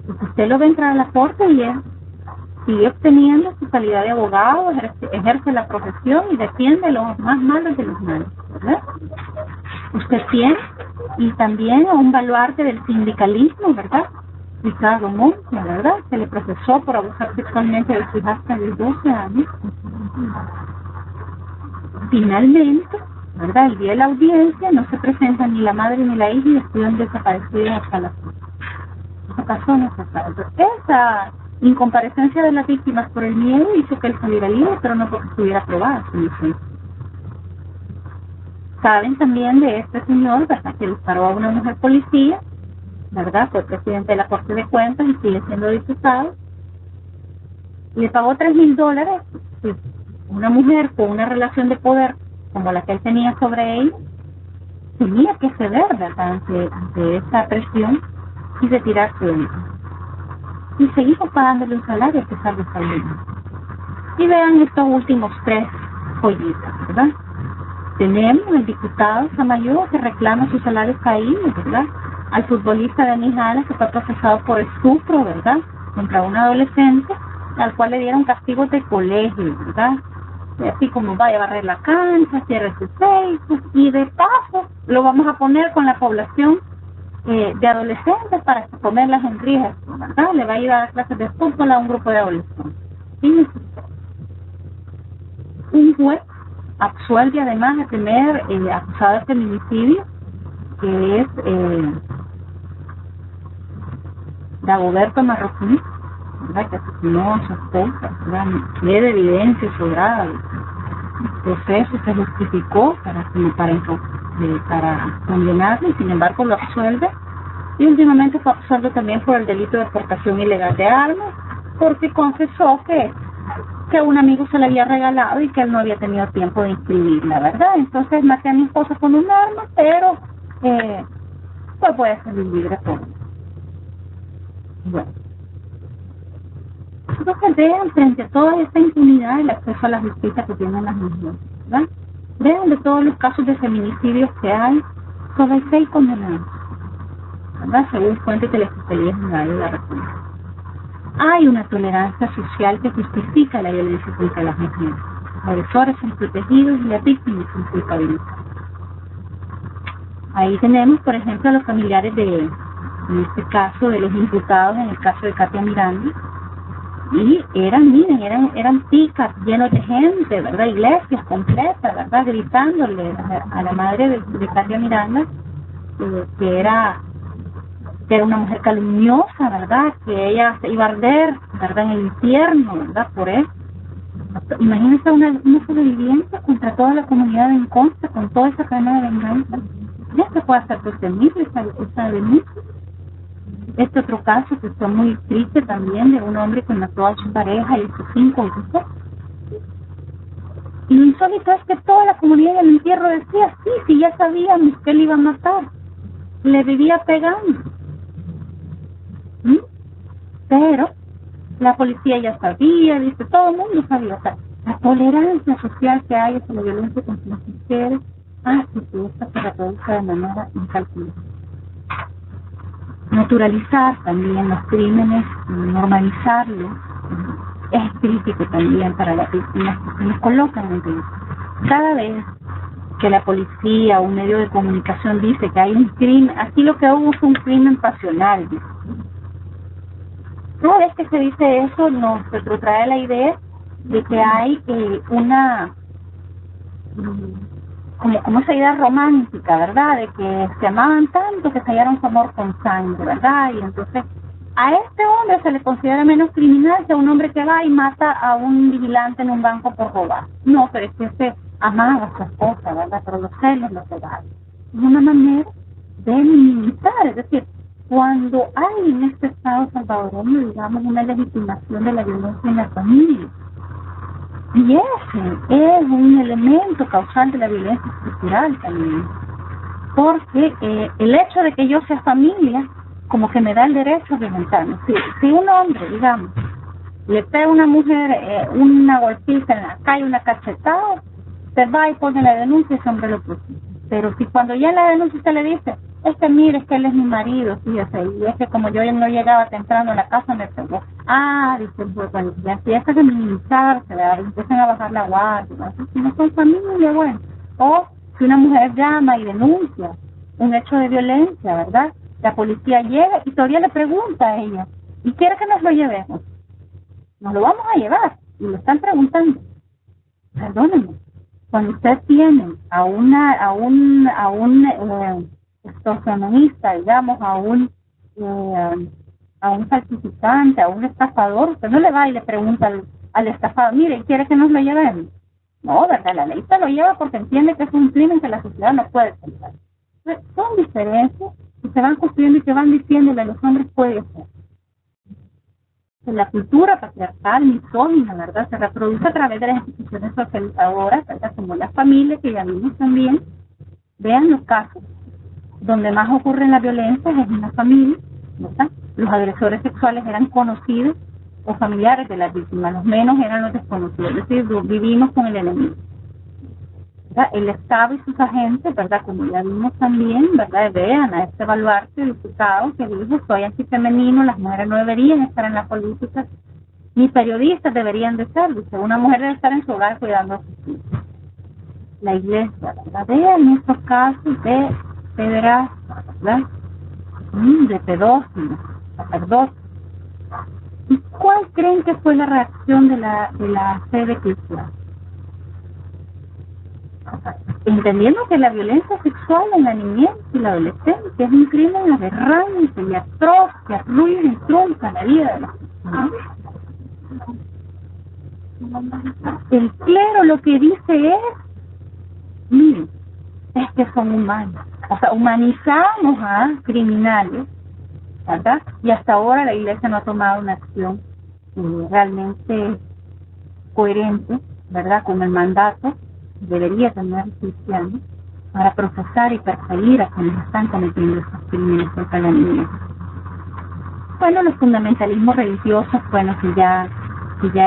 porque usted lo ve entrar a la corte y él sigue obteniendo su calidad de abogado, ejerce la profesión y defiende los más malos de los malos, ¿verdad? Usted tiene, y también a un baluarte del sindicalismo, ¿verdad?, Ricardo Montt, ¿verdad?, se le procesó por abusar sexualmente de su hijastra de 12 años. Finalmente, ¿verdad?, el día de la audiencia no se presenta ni la madre ni la hija y estuvieron desaparecidas hasta la fecha. Eso pasó en esa tarde. Esa incomparecencia de las víctimas por el miedo hizo que él saliera libre, pero no porque estuviera probada su inocencia. Saben también de este señor, ¿verdad?, que disparó a una mujer policía, ¿verdad?, fue presidente de la Corte de Cuentas y sigue siendo diputado. Le pagó $3,000, pues, una mujer con una relación de poder como la que él tenía sobre él, tenía que ceder, ¿verdad?, ante esa presión y retirarse de él. Y seguimos pagándole un salario a pesar de estar libre. Y vean estos últimos 3 joyitas, ¿verdad? Tenemos al diputado Samayoa que reclama sus salarios caídos, ¿verdad? Al futbolista Denis Alas que fue procesado por estupro, ¿verdad?, contra un adolescente, al cual le dieron castigos de colegio, ¿verdad? Así como vaya a barrer la cancha, cierre su Facebook, y de paso lo vamos a poner con la población de adolescentes para ponerlas en riesgo, ¿verdad? Le va a ir a dar clases de fútbol a un grupo de adolescentes. Fíjense. Un juez absuelve además de tener acusado de feminicidio, que es Dagoberto Marroquín, ¿verdad?, que asesinó a su esposa, ¿verdad?, de evidencia sobrada. El proceso se justificó para condenarlo y sin embargo lo absuelve, y últimamente fue absuelto también por el delito de portación ilegal de armas, porque confesó que un amigo se la había regalado y que él no había tenido tiempo de inscribirla, ¿verdad? Entonces maté a mi esposa con un arma, pero pues puede salir libre por eso. Bueno, entonces vean frente a toda esta impunidad el acceso a la justicia que tienen las mujeres, ¿verdad? Vean de todos los casos de feminicidios que hay, solo hay 6 condenados, ¿verdad?, según fuentes de la Fiscalía General de la República. Hay una tolerancia social que justifica la violencia contra las mujeres. Los agresores son protegidos y las víctimas son culpabilizadas. Ahí tenemos, por ejemplo, a los familiares en este caso, de los imputados en el caso de Katia Miranda, y eran picas llenos de gente, ¿verdad?, iglesias completas, ¿verdad?, gritándole a la madre de Katia Miranda que era una mujer calumniosa, ¿verdad?, que ella se iba a arder, ¿verdad?, en el infierno, ¿verdad?, por eso. Imagínense una sobreviviente contra toda la comunidad en contra, con toda esa cadena de venganza. Ya se puede hacer sostenible esa denuncia. Este otro caso que fue muy triste también, de un hombre que mató a su pareja y a sus 5 hijos. Y lo insólito es que toda la comunidad en el entierro decía, sí, ya sabíamos que él iba a matar. Le vivía pegando. Pero la policía ya sabía, dice, todo el mundo sabía. O sea, la tolerancia social que hay hacia la violencia contra las mujeres hace que esta se reproduzca de manera incalculable. Naturalizar también los crímenes, normalizarlos, es crítico también para las víctimas, porque nos colocan en riesgo. Cada vez que la policía o un medio de comunicación dice que hay un crimen, aquí lo que hubo fue un crimen pasional. Cada vez que se dice eso nos retrotrae la idea de que hay una como esa idea romántica, ¿verdad? De que se amaban tanto que sellaron su amor con sangre, ¿verdad? Y entonces a este hombre se le considera menos criminal que a un hombre que va y mata a un vigilante en un banco por robar. No, pero es que se amaba a su esposa, ¿verdad? Pero los celos lo cegaron. Es una manera de minimizar, es decir, cuando hay en este Estado salvadoreño, digamos, una legitimación de la violencia en la familia, y ese es un elemento causal de la violencia estructural también, porque el hecho de que yo sea familia, como que me da el derecho a violentarme. Si un hombre, digamos, le pega a una mujer una golpiza en la calle, una cachetada, se va y pone la denuncia y ese hombre lo prosigue. Pero si cuando ya en la denuncia se le dice, es que mire, es que él es mi marido, fíjese, y es que como yo no llegaba temprano a la casa me pegó. Dice, bueno, ya empiezan a minimizarse, ¿verdad? Empiezan a bajar la guardia, ¿verdad? Si no son familia, bueno. O si una mujer llama y denuncia un hecho de violencia, ¿verdad? La policía llega y todavía le pregunta a ella, ¿y quiere que nos lo llevemos? Nos lo vamos a llevar. Y le están preguntando, perdónenme, cuando usted tiene a un extorsionista, digamos, a un falsificante, a un estafador, usted no le va y le pregunta al estafado, mire, ¿quiere que nos lo llevemos? No, ¿verdad? La ley se lo lleva porque entiende que es un crimen que la sociedad no puede pensar. Son diferencias que se van construyendo y que van diciéndole a los hombres puede ser. La cultura patriarcal, misógina, ¿verdad? Se reproduce a través de las instituciones socializadoras, ¿verdad? Como la familia, que ya vimos también. Vean los casos donde más ocurren las violencias es en la familia, ¿verdad? Los agresores sexuales eran conocidos o familiares de las víctimas, los menos eran los desconocidos, es decir, vivimos con el enemigo. ¿Verdad? El Estado y sus agentes, ¿verdad? Como ya vimos también, ¿verdad? Vean a este baluarte diputado que dijo, soy antifemenino, las mujeres no deberían estar en la política, ni periodistas deberían de ser, dice, una mujer debe estar en su hogar cuidando a sus hijos. La iglesia, ¿verdad? Vean estos casos de pederastas, ¿verdad? De pedófilos, sacerdotes. ¿Y cuál creen que fue la reacción de la sede cristiana? Entendiendo que la violencia sexual en la niñez y la adolescencia es un crimen aberrante y atroz que arruina y trunca la vida de las personas. El clero lo que dice es, miren, es que son humanos. O sea, humanizamos a criminales, ¿verdad? Y hasta ahora la iglesia no ha tomado una acción realmente coherente, ¿verdad? Con el mandato debería tener el cristiano para procesar y perseguir a quienes están cometiendo estos crímenes contra la niñez. Bueno, los fundamentalismos religiosos, bueno, que ya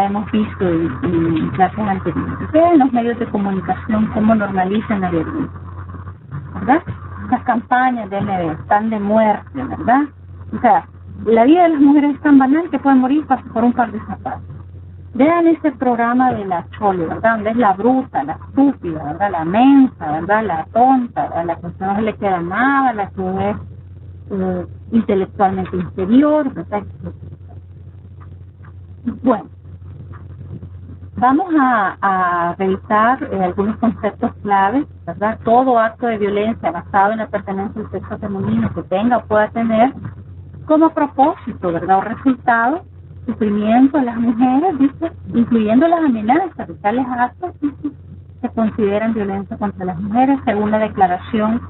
hemos visto en clases anteriores. Vean los medios de comunicación cómo normalizan la violencia, ¿verdad? Las campañas de MD están de muerte, ¿verdad? O sea, la vida de las mujeres es tan banal que pueden morir por un par de zapatos. Vean ese programa de la Chole, ¿verdad? Donde es la bruta, la estúpida, ¿verdad? La mensa, ¿verdad? La tonta, ¿verdad? La que no se le queda nada, la que es intelectualmente inferior, ¿verdad? Bueno, vamos a revisar algunos conceptos claves, ¿verdad? Todo acto de violencia basado en la pertenencia al sexo femenino que tenga o pueda tener como propósito, ¿verdad? O resultado, sufrimiento de las mujeres, ¿viste? Incluyendo las amenazas de tales actos, ¿viste? Se consideran violencia contra las mujeres según la Declaración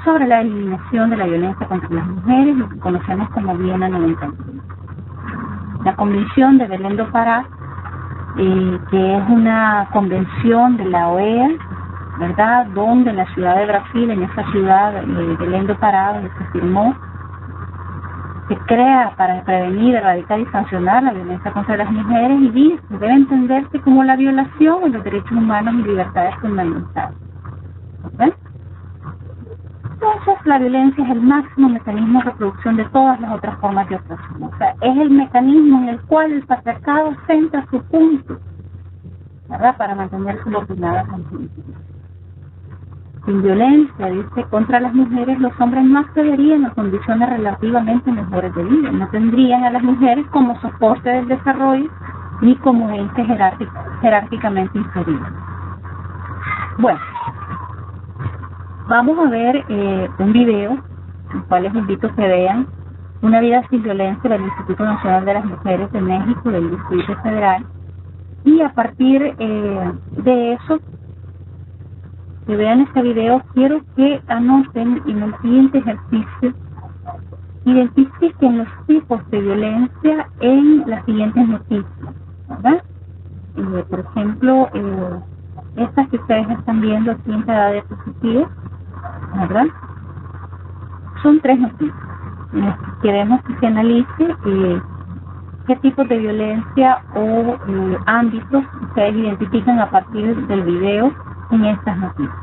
sobre la Eliminación de la Violencia contra las Mujeres, lo que conocemos como Viena 95. La Convención de Belén do Pará, que es una convención de la OEA, ¿verdad? Donde en la ciudad de Brasil, en esa ciudad de Belén do Pará, donde se firmó, se crea para prevenir, erradicar y sancionar la violencia contra las mujeres y dice, debe entenderse como la violación de los derechos humanos y libertades fundamentales. ¿Okay? Entonces, la violencia es el máximo mecanismo de reproducción de todas las otras formas de opresión. O sea, es el mecanismo en el cual el patriarcado centra su punto, ¿verdad? Para mantener subordinadas las mujeres. sin violencia, dice, contra las mujeres, los hombres no accederían a condiciones relativamente mejores de vida, no tendrían a las mujeres como soporte del desarrollo ni como entes jerárquicamente inferiores. Bueno, vamos a ver un video, el cual les invito a que vean, Una vida sin violencia del Instituto Nacional de las Mujeres de México, del Distrito Federal, y a partir de eso, que vean este video, quiero que anoten en el siguiente ejercicio, identifiquen los tipos de violencia en las siguientes noticias, ¿verdad? Por ejemplo, estas que ustedes están viendo aquí en cada diapositiva, ¿verdad? Son 3 noticias. Queremos que se analice qué tipos de violencia o ámbitos ustedes identifican a partir del video en estas noticias.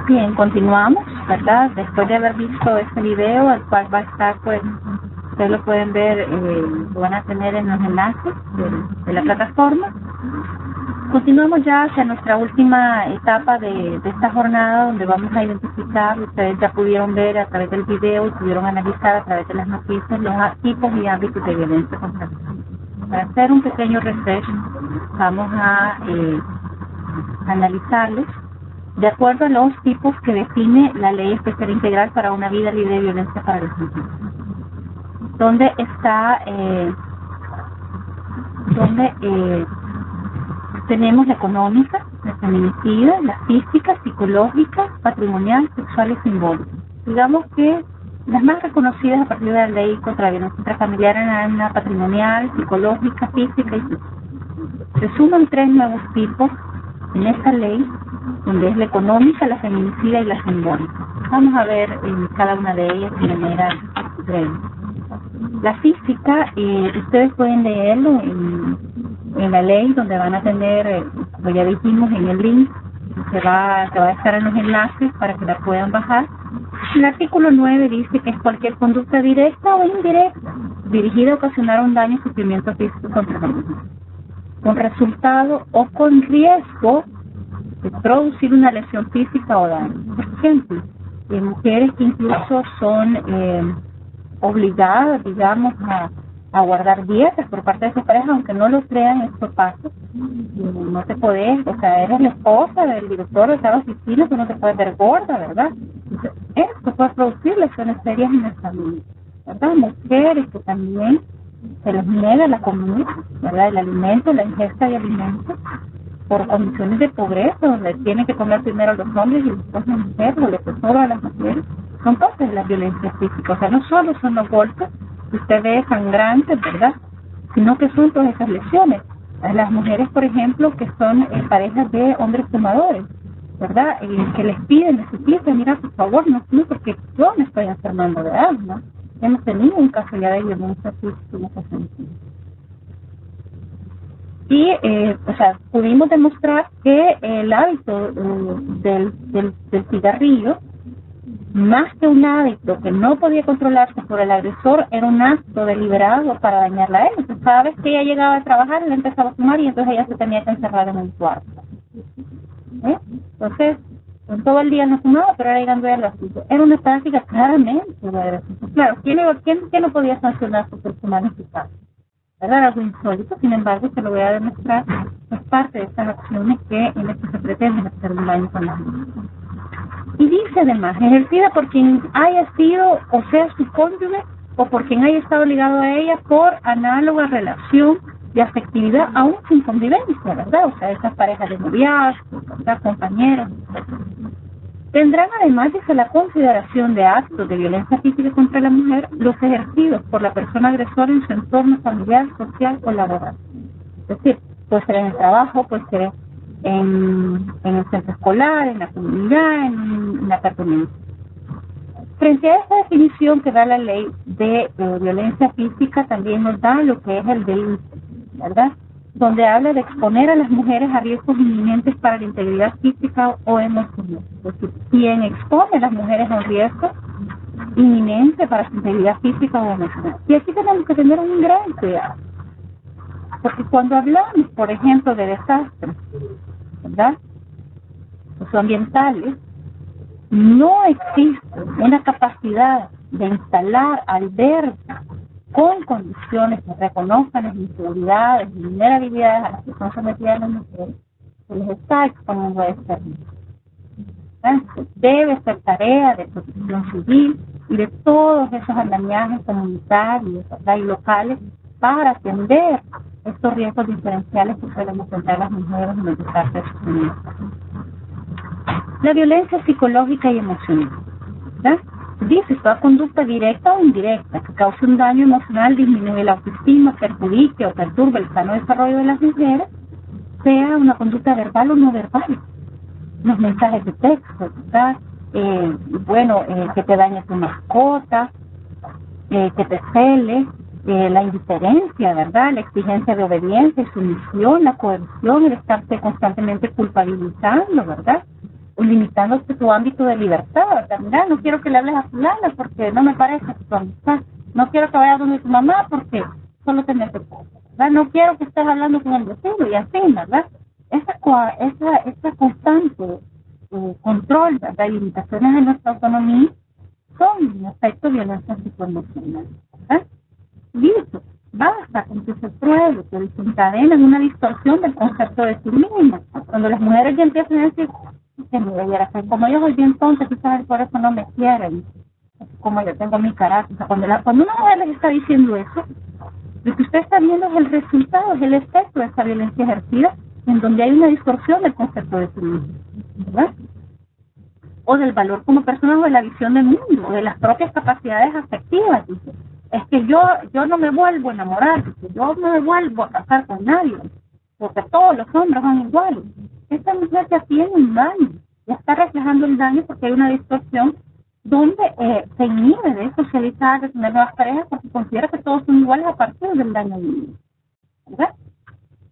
Bien, continuamos, ¿verdad? Después de haber visto este video, el cual va a estar, pues, ustedes lo pueden ver, lo van a tener en los enlaces de la plataforma. Continuamos ya hacia nuestra última etapa de esta jornada, donde vamos a identificar, ustedes ya pudieron ver a través del video y pudieron analizar a través de las noticias los tipos y ámbitos de violencia contra las mujeres. Para hacer un pequeño refresh, vamos a analizarlos de acuerdo a los tipos que define la Ley Especial Integral para una vida libre de violencia para las mujeres. Donde está, tenemos la económica, la feminicida, la física, psicológica, patrimonial, sexual y simbólica. Digamos que las más reconocidas a partir de la Ley contra la violencia intrafamiliar eran la patrimonial, psicológica, física y sexual. Se suman 3 nuevos tipos en esta ley, donde es la económica, la feminicida y la simbólica. Vamos a ver cada una de ellas de manera breve. La física, ustedes pueden leerlo en la ley, donde van a tener, como ya dijimos, en el link, que va a estar en los enlaces para que la puedan bajar. El artículo 9 dice que es cualquier conducta directa o indirecta dirigida a ocasionar un daño o sufrimiento físico contra la mujer, con resultado o con riesgo de producir una lesión física o daño. Por ejemplo, mujeres que incluso son obligadas, digamos, a guardar dietas por parte de sus parejas, aunque no lo crean, esto pasa. No te podés, o sea, eres la esposa del director de cada oficina, tú no te puedes ver gorda, ¿verdad? Entonces, esto puede producir lesiones serias en la familia, ¿verdad? Mujeres que también se les niega la comida, ¿verdad? El alimento, la ingesta de alimentos, por condiciones de pobreza, donde tienen que comer primero los hombres y después las mujeres, o les sobra a las mujeres, son parte de la violencia física. O sea, no solo son los golpes que usted ve sangrantes, ¿verdad?, sino que son todas esas lesiones. Las mujeres, por ejemplo, que son parejas de hombres fumadores, ¿verdad?, que les piden, les suplican, mira, por favor, no fumes porque yo me estoy enfermando de asma. Hemos tenido un caso ya de violencia física en esa sentido. Y, o sea, pudimos demostrar que el hábito del cigarrillo, más que un hábito que no podía controlarse por el agresor, era un acto deliberado para dañarla a él. Entonces, cada vez que ella llegaba a trabajar, él empezaba a fumar y entonces ella se tenía que encerrar en un cuarto. Entonces, todo el día no fumaba, pero ahora llegando a las 5. Era una práctica claramente de agresión. Claro, ¿quién no podía sancionar porque fumar en su casa? Era algo insólito, sin embargo, se lo voy a demostrar, es parte de estas acciones que en las que se pretenden hacer un daño con las niñas. Y dice además, ejercida por quien haya sido o sea su cónyuge o por quien haya estado ligado a ella por análoga relación de afectividad aún sin convivencia, ¿verdad? O sea, esas parejas de noviazgo, ¿verdad? Compañeros, etc. Tendrán además, dice, la consideración de actos de violencia física contra la mujer los ejercidos por la persona agresora en su entorno familiar, social o laboral. Es decir, puede ser en el trabajo, puede ser en el centro escolar, en la comunidad, en la pertenencia. Frente a esta definición que da la ley de violencia física, también nos da lo que es el delito, ¿verdad? Donde habla de exponer a las mujeres a riesgos inminentes para la integridad física o emocional. Es decir, quien expone a las mujeres a un riesgo inminente para su integridad física o emocional. Y aquí tenemos que tener un gran cuidado. Porque cuando hablamos, por ejemplo, de desastres, ¿verdad?, socioambientales, no existe una capacidad de instalar albergues con condiciones que reconozcan las inseguridades y vulnerabilidades a las que son sometidas las mujeres, se les está exponiendo a este riesgo. Debe ser tarea de protección civil y de todos esos andamiajes comunitarios, ¿verdad?, y locales para atender estos riesgos diferenciales que suelen enfrentar las mujeres en el desastre sostenible. La violencia psicológica y emocional, ¿verdad? Dice, toda conducta directa o indirecta que cause un daño emocional, disminuye la autoestima, perjudique o perturbe el sano desarrollo de las mujeres, sea una conducta verbal o no verbal. Los mensajes de texto, ¿verdad? Que te dañe tu mascota, que te cele, la indiferencia, ¿verdad? La exigencia de obediencia y sumisión, la coerción, el estarte constantemente culpabilizando, ¿verdad? O limitándote tu ámbito de libertad, ¿verdad? Mira, no quiero que le hables a fulana porque no me parece tu amistad. No quiero que vayas donde tu mamá porque solo te metes cosas, ¿verdad? No quiero que estés hablando con el vecino y así, ¿verdad? Esa constante control, ¿verdad? Y limitaciones de nuestra autonomía son, en efecto, violencia psicoemocional, ¿verdad? Listo, basta con que se pruebe que desencadenan una distorsión del concepto de sí misma. Cuando las mujeres ya empiezan a decir, como yo soy bien tonta, quizás por eso no me quieren, como yo tengo mi carácter. O sea, cuando una mujer les está diciendo eso, lo que usted está viendo es el resultado, es el efecto de esa violencia ejercida, en donde hay una distorsión del concepto de sí mismo, ¿verdad? O del valor como persona o de la visión del mundo, o de las propias capacidades afectivas. Dice, es que yo no me vuelvo a enamorar, dice, yo no me vuelvo a casar con nadie, porque todos los hombres son iguales. Esta mujer ya tiene un daño, ya está reflejando el daño porque hay una distorsión donde se inhibe de socializar, de tener nuevas parejas, porque considera que todos son iguales a partir del daño vivido, ¿verdad?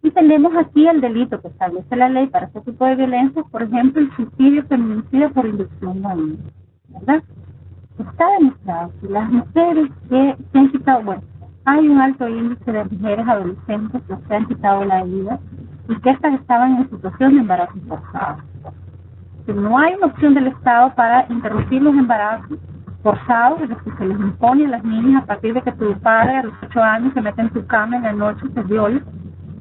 Y tenemos aquí el delito que establece la ley para este tipo de violencia, por ejemplo, el suicidio feminicidio por inducción maligna, ¿verdad? Está demostrado que las mujeres que se han quitado, bueno, hay un alto índice de mujeres adolescentes que se han quitado la vida y que estas estaban en situación de embarazo forzado. No hay una opción del Estado para interrumpir los embarazos forzados, de los que se les impone a las niñas a partir de que tu padre a los 8 años se mete en tu cama en la noche y te viola.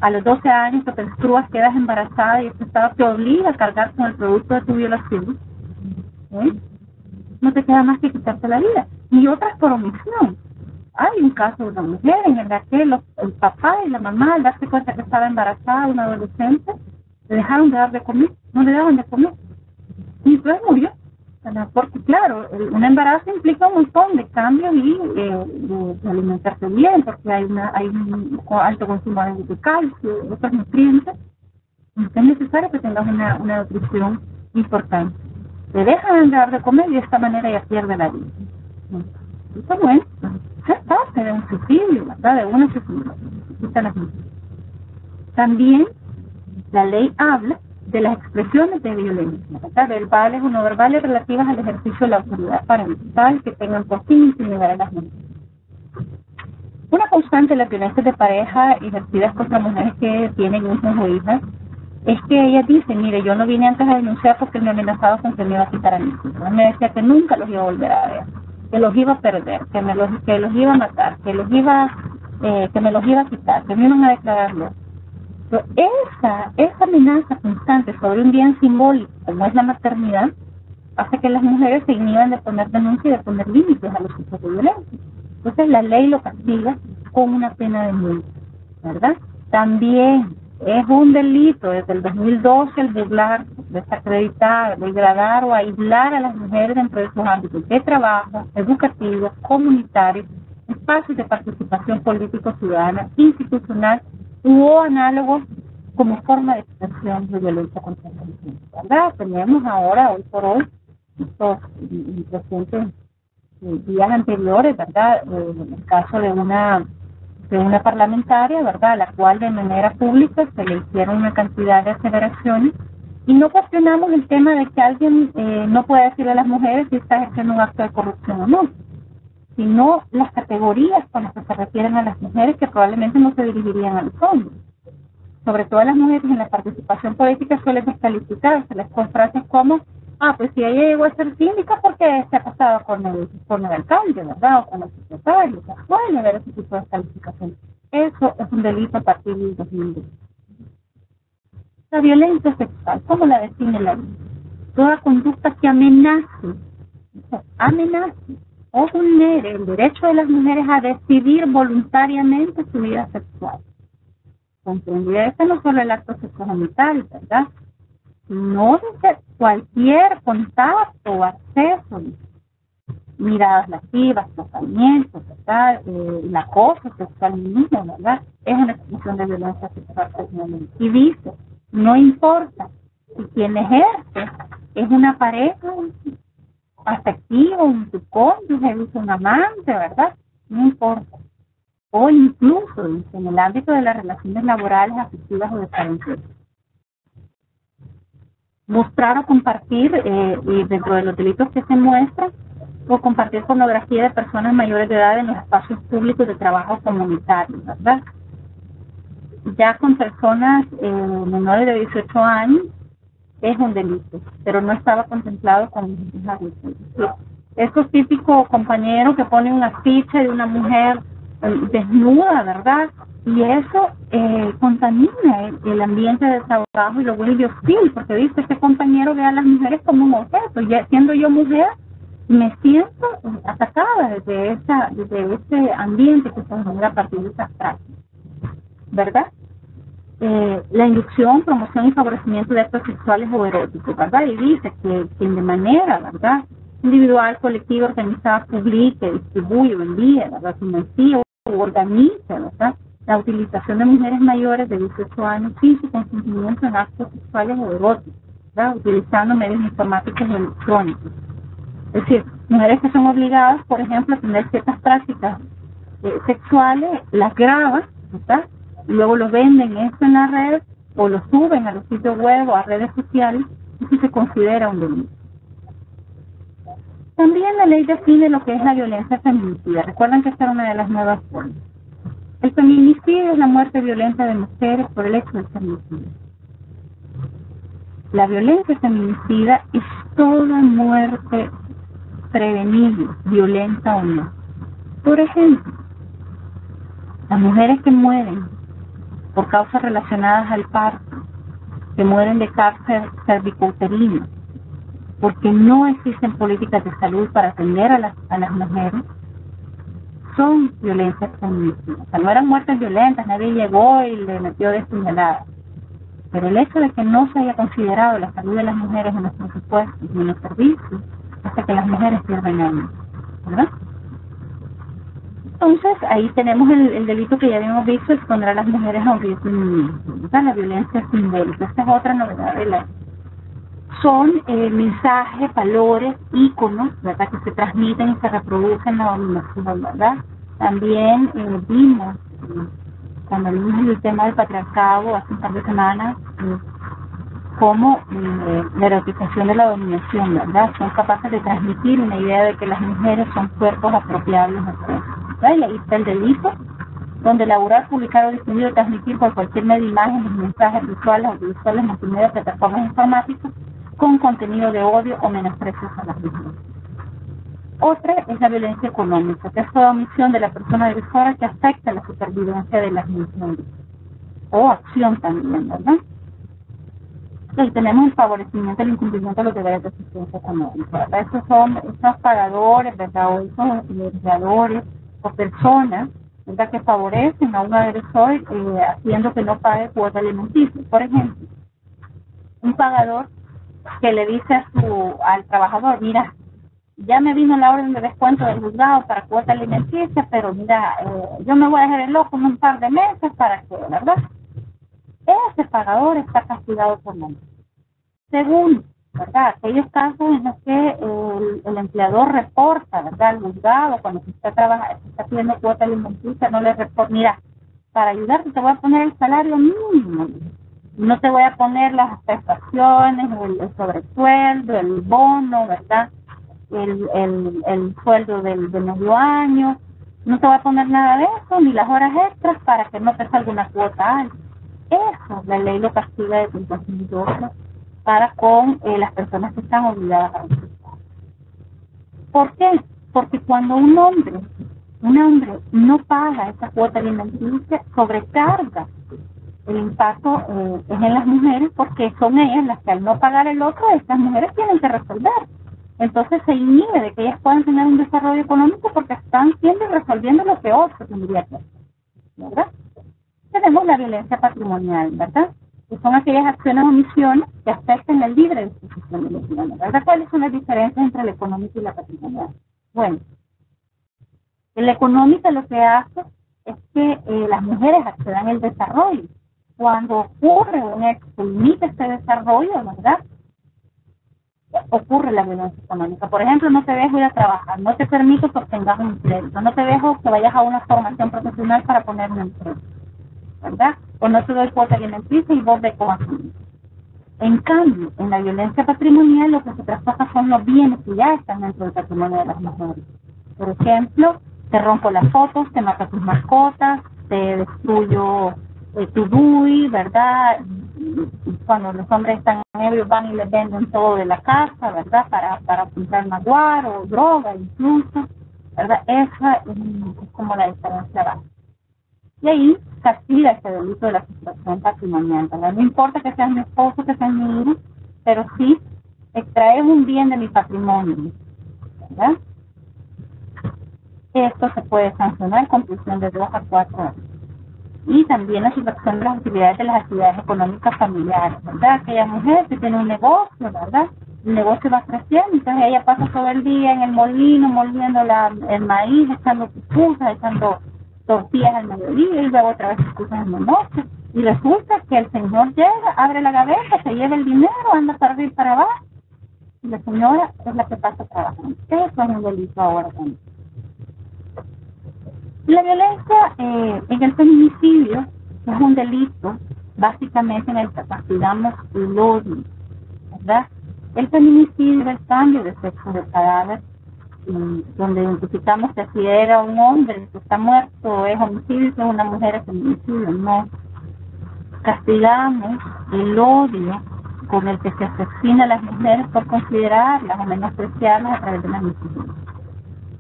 A los 12 años te menstruas, quedas embarazada y este Estado te obliga a cargar con el producto de tu violación. No te queda más que quitarte la vida. Y otras por omisión. Hay un caso de una mujer en el que el papá y la mamá, al darse cuenta que estaba embarazada, una adolescente, le dejaron de dar de comer, no le daban de comer. Y después murió. Porque claro, un embarazo implica un montón de cambios y de alimentarse bien, porque hay un alto consumo de calcio, de otros nutrientes. Es necesario que tengas una nutrición importante. Te dejan de dar de comer y de esta manera ya pierde la vida. Eso bueno, es parte de un suicidio, ¿verdad? De una suicidio. También la ley habla de las expresiones de violencia, ¿verdad? Verbales o no verbales relativas al ejercicio de la autoridad parental que tengan por fin intimidar a las mujeres. Una constante de las violencias de pareja ejercidas contra mujeres que tienen hijos o hijas es que ella dice, mire, yo no vine antes a denunciar porque me amenazaba con que me iba a quitar a mis hijos. Me decía que nunca los iba a volver a ver, que los iba a perder, que los iba a matar, que me los iba a quitar, que me iban a declarar locos. Pero esa amenaza constante sobre un bien simbólico como es la maternidad hace que las mujeres se inhiban de poner denuncia y de poner límites a los hechos de violencia. Entonces la ley lo castiga con una pena de multa, ¿verdad? También es un delito desde el 2012 el burlar, desacreditar, degradar o aislar a las mujeres dentro de sus ámbitos de trabajo, educativos, comunitarios, espacios de participación político-ciudadana, institucional u análogos como forma de expresión de violencia contra la mujer, ¿verdad? Tenemos ahora, hoy por hoy, estos recientes días anteriores, ¿verdad? El caso de una parlamentaria, ¿verdad?, a la cual de manera pública se le hicieron una cantidad de aseveraciones y no cuestionamos el tema de que alguien no puede decirle a las mujeres si está ejerciendo un acto de corrupción o no, sino las categorías con las que se refieren a las mujeres que probablemente no se dirigirían a los hombres. Sobre todo las mujeres en la participación política suelen descalificarse con frases como pues si ella llegó a ser síndica porque se ha pasado con el alcalde, ¿verdad? O con el secretario. O sea, pueden haber ese tipo de descalificación. Eso es un delito a partir del 2002. La violencia sexual, ¿cómo la define la ley? Toda conducta que amenace o vulnere el derecho de las mujeres a decidir voluntariamente su vida sexual. Comprendida ese no solo el acto sexual, ¿verdad? No dice cualquier contacto o acceso, miradas lascivas, tocamientos, ¿verdad? El acoso sexual mismo, ¿verdad? Es una expresión de violencia sexual. Y dice, no importa si quien ejerce es una pareja afectiva, un subcónyuge, un amante, ¿verdad? No importa. O incluso en el ámbito de las relaciones laborales, afectivas o de pareja. Mostrar o compartir, y dentro de los delitos que se muestran, o compartir pornografía de personas mayores de edad en los espacios públicos de trabajo comunitario, ¿verdad? Ya con personas menores de 18 años es un delito, pero no estaba contemplado con los adultos. Esos típicos compañeros que ponen una ficha de una mujer desnuda, ¿verdad? Y eso contamina el ambiente de trabajo y lo vuelve hostil, porque dice, este compañero ve a las mujeres como un objeto, y siendo yo mujer, me siento atacada desde ese ambiente que se genera a partir de esas prácticas, ¿verdad? La inducción, promoción y favorecimiento de actos sexuales o eróticos, ¿verdad? Y dice que de manera, ¿verdad?, individual, colectiva, organizada, publique, distribuye, envíe, ¿verdad?, financie o organice, ¿verdad?, la utilización de mujeres mayores de 18 años sin su consentimiento en actos sexuales o eróticos, ¿verdad?, utilizando medios informáticos o electrónicos. Es decir, mujeres que son obligadas, por ejemplo, a tener ciertas prácticas sexuales, las graban, ¿verdad?, y luego lo venden esto en la red o lo suben a los sitios web o a redes sociales, y se considera un delito. También la ley define lo que es la violencia feminicida. Recuerden que esta era una de las nuevas formas. El feminicidio es la muerte violenta de mujeres por el hecho de ser mujeres. La violencia feminicida es toda muerte prevenible, violenta o no. Por ejemplo, las mujeres que mueren por causas relacionadas al parto, que mueren de cáncer cervicouterino, porque no existen políticas de salud para atender a las mujeres, son violencias feminicidas. O sea, no eran muertes violentas, nadie llegó y le metió de puñalada. Pero el hecho de que no se haya considerado la salud de las mujeres en los presupuestos y en los servicios hace que las mujeres pierdan años, ¿verdad? Entonces, ahí tenemos el delito que ya habíamos visto, exponer a las mujeres a un riesgo inminente, ¿verdad? La violencia simbólica. Esta es otra novedad de la... Son mensajes, valores, íconos, ¿verdad?, que se transmiten y se reproducen en la dominación, ¿verdad? También vimos, cuando vimos el tema del patriarcado hace un par de semanas, cómo la erotización de la dominación, ¿verdad?, son capaces de transmitir una idea de que las mujeres son cuerpos apropiables, ¿verdad? Y ahí está el delito donde elaborar, publicar o difundir o transmitir por cualquier medio de imágenes, mensajes visuales, audiovisuales, multimedia, plataformas informáticas con contenido de odio o menosprecios a las mismas. Otra es la violencia económica, que es toda omisión de la persona agresora que afecta la supervivencia de las mismas, o acción también, ¿verdad? Y tenemos el favorecimiento del incumplimiento de los deberes de asistencia económica, ¿verdad? Estos son esos pagadores, ¿verdad? O esos empleadores o personas, ¿verdad?, que favorecen a un agresor haciendo que no pague cuota alimenticia. Por ejemplo, un pagador que le dice al trabajador: mira, ya me vino la orden de descuento del juzgado para cuota alimenticia, pero mira, yo me voy a dejar el loco en un par de meses para que, ¿verdad? Ese pagador está castigado por la ley. Según, ¿verdad?, aquellos casos en los que el empleador reporta, ¿verdad?, al juzgado cuando se está pidiendo cuota alimenticia, no le reporta: mira, para ayudarte te voy a poner el salario mínimo, no te voy a poner las prestaciones, el sobresueldo, el bono, ¿verdad?, el sueldo del medio año, no te voy a poner nada de eso, ni las horas extras para que no te salga una cuota alta. Eso la ley lo castiga desde el 2012 para con las personas que están obligadas a registrar. ¿Por qué? Porque cuando un hombre no paga esa cuota alimenticia, sobrecarga el impacto es en las mujeres, porque son ellas las que, al no pagar el otro, estas mujeres tienen que resolver. Entonces se inhibe de que ellas puedan tener un desarrollo económico porque están siempre resolviendo lo que otros tendrían que hacer, ¿verdad? Tenemos la violencia patrimonial, ¿verdad?, que son aquellas acciones o omisiones que afectan la libre disposición de los bienes, ¿verdad? ¿Cuáles son las diferencias entre la económica y la patrimonial? Bueno, en la económica lo que hace es que las mujeres accedan al desarrollo. Cuando ocurre un hecho que limita este desarrollo, ¿verdad?, ocurre la violencia económica. Por ejemplo, no te dejo ir a trabajar, no te permito que obtengas un crédito, no te dejo que vayas a una formación profesional para poner un empleo, ¿verdad? O no te doy cuota alimenticia y vos de consumir. En cambio, en la violencia patrimonial lo que se traspasa son los bienes que ya están dentro del patrimonio de las mujeres. Por ejemplo, te rompo las fotos, te mato tus mascotas, te destruyo tu DUI, ¿verdad? Cuando los hombres están ebrios van y les venden todo de la casa, ¿verdad?, para comprar maguar o droga incluso, ¿verdad? Esa es como la diferencia básica. Y ahí castiga este delito de la sustracción patrimonial, ¿verdad? No importa que seas mi esposo, que seas mi hijo, pero sí extraes un bien de mi patrimonio, ¿verdad? Esto se puede sancionar con prisión de 2 a 4 años. Y también la sustracción de las utilidades de las actividades económicas familiares, ¿verdad? Aquella mujer que tiene un negocio, ¿verdad? El negocio va creciendo, entonces ella pasa todo el día en el molino, moliendo el maíz, echando pupusas, echando tortillas al mediodía y luego otra vez pupusas en la noche. Y resulta que el señor llega, abre la gaveta, se lleva el dinero, anda para arriba y para abajo, y la señora es la que pasa trabajando. Eso es un delito ahora también. La violencia en el feminicidio es un delito básicamente en el que castigamos el odio, ¿verdad? El feminicidio es el cambio de sexo del cadáver, donde identificamos que si era un hombre que está muerto es homicidio, si es una mujer es feminicidio. No, castigamos el odio con el que se asesina a las mujeres por considerarlas o menospreciarlas a través de la misoginia.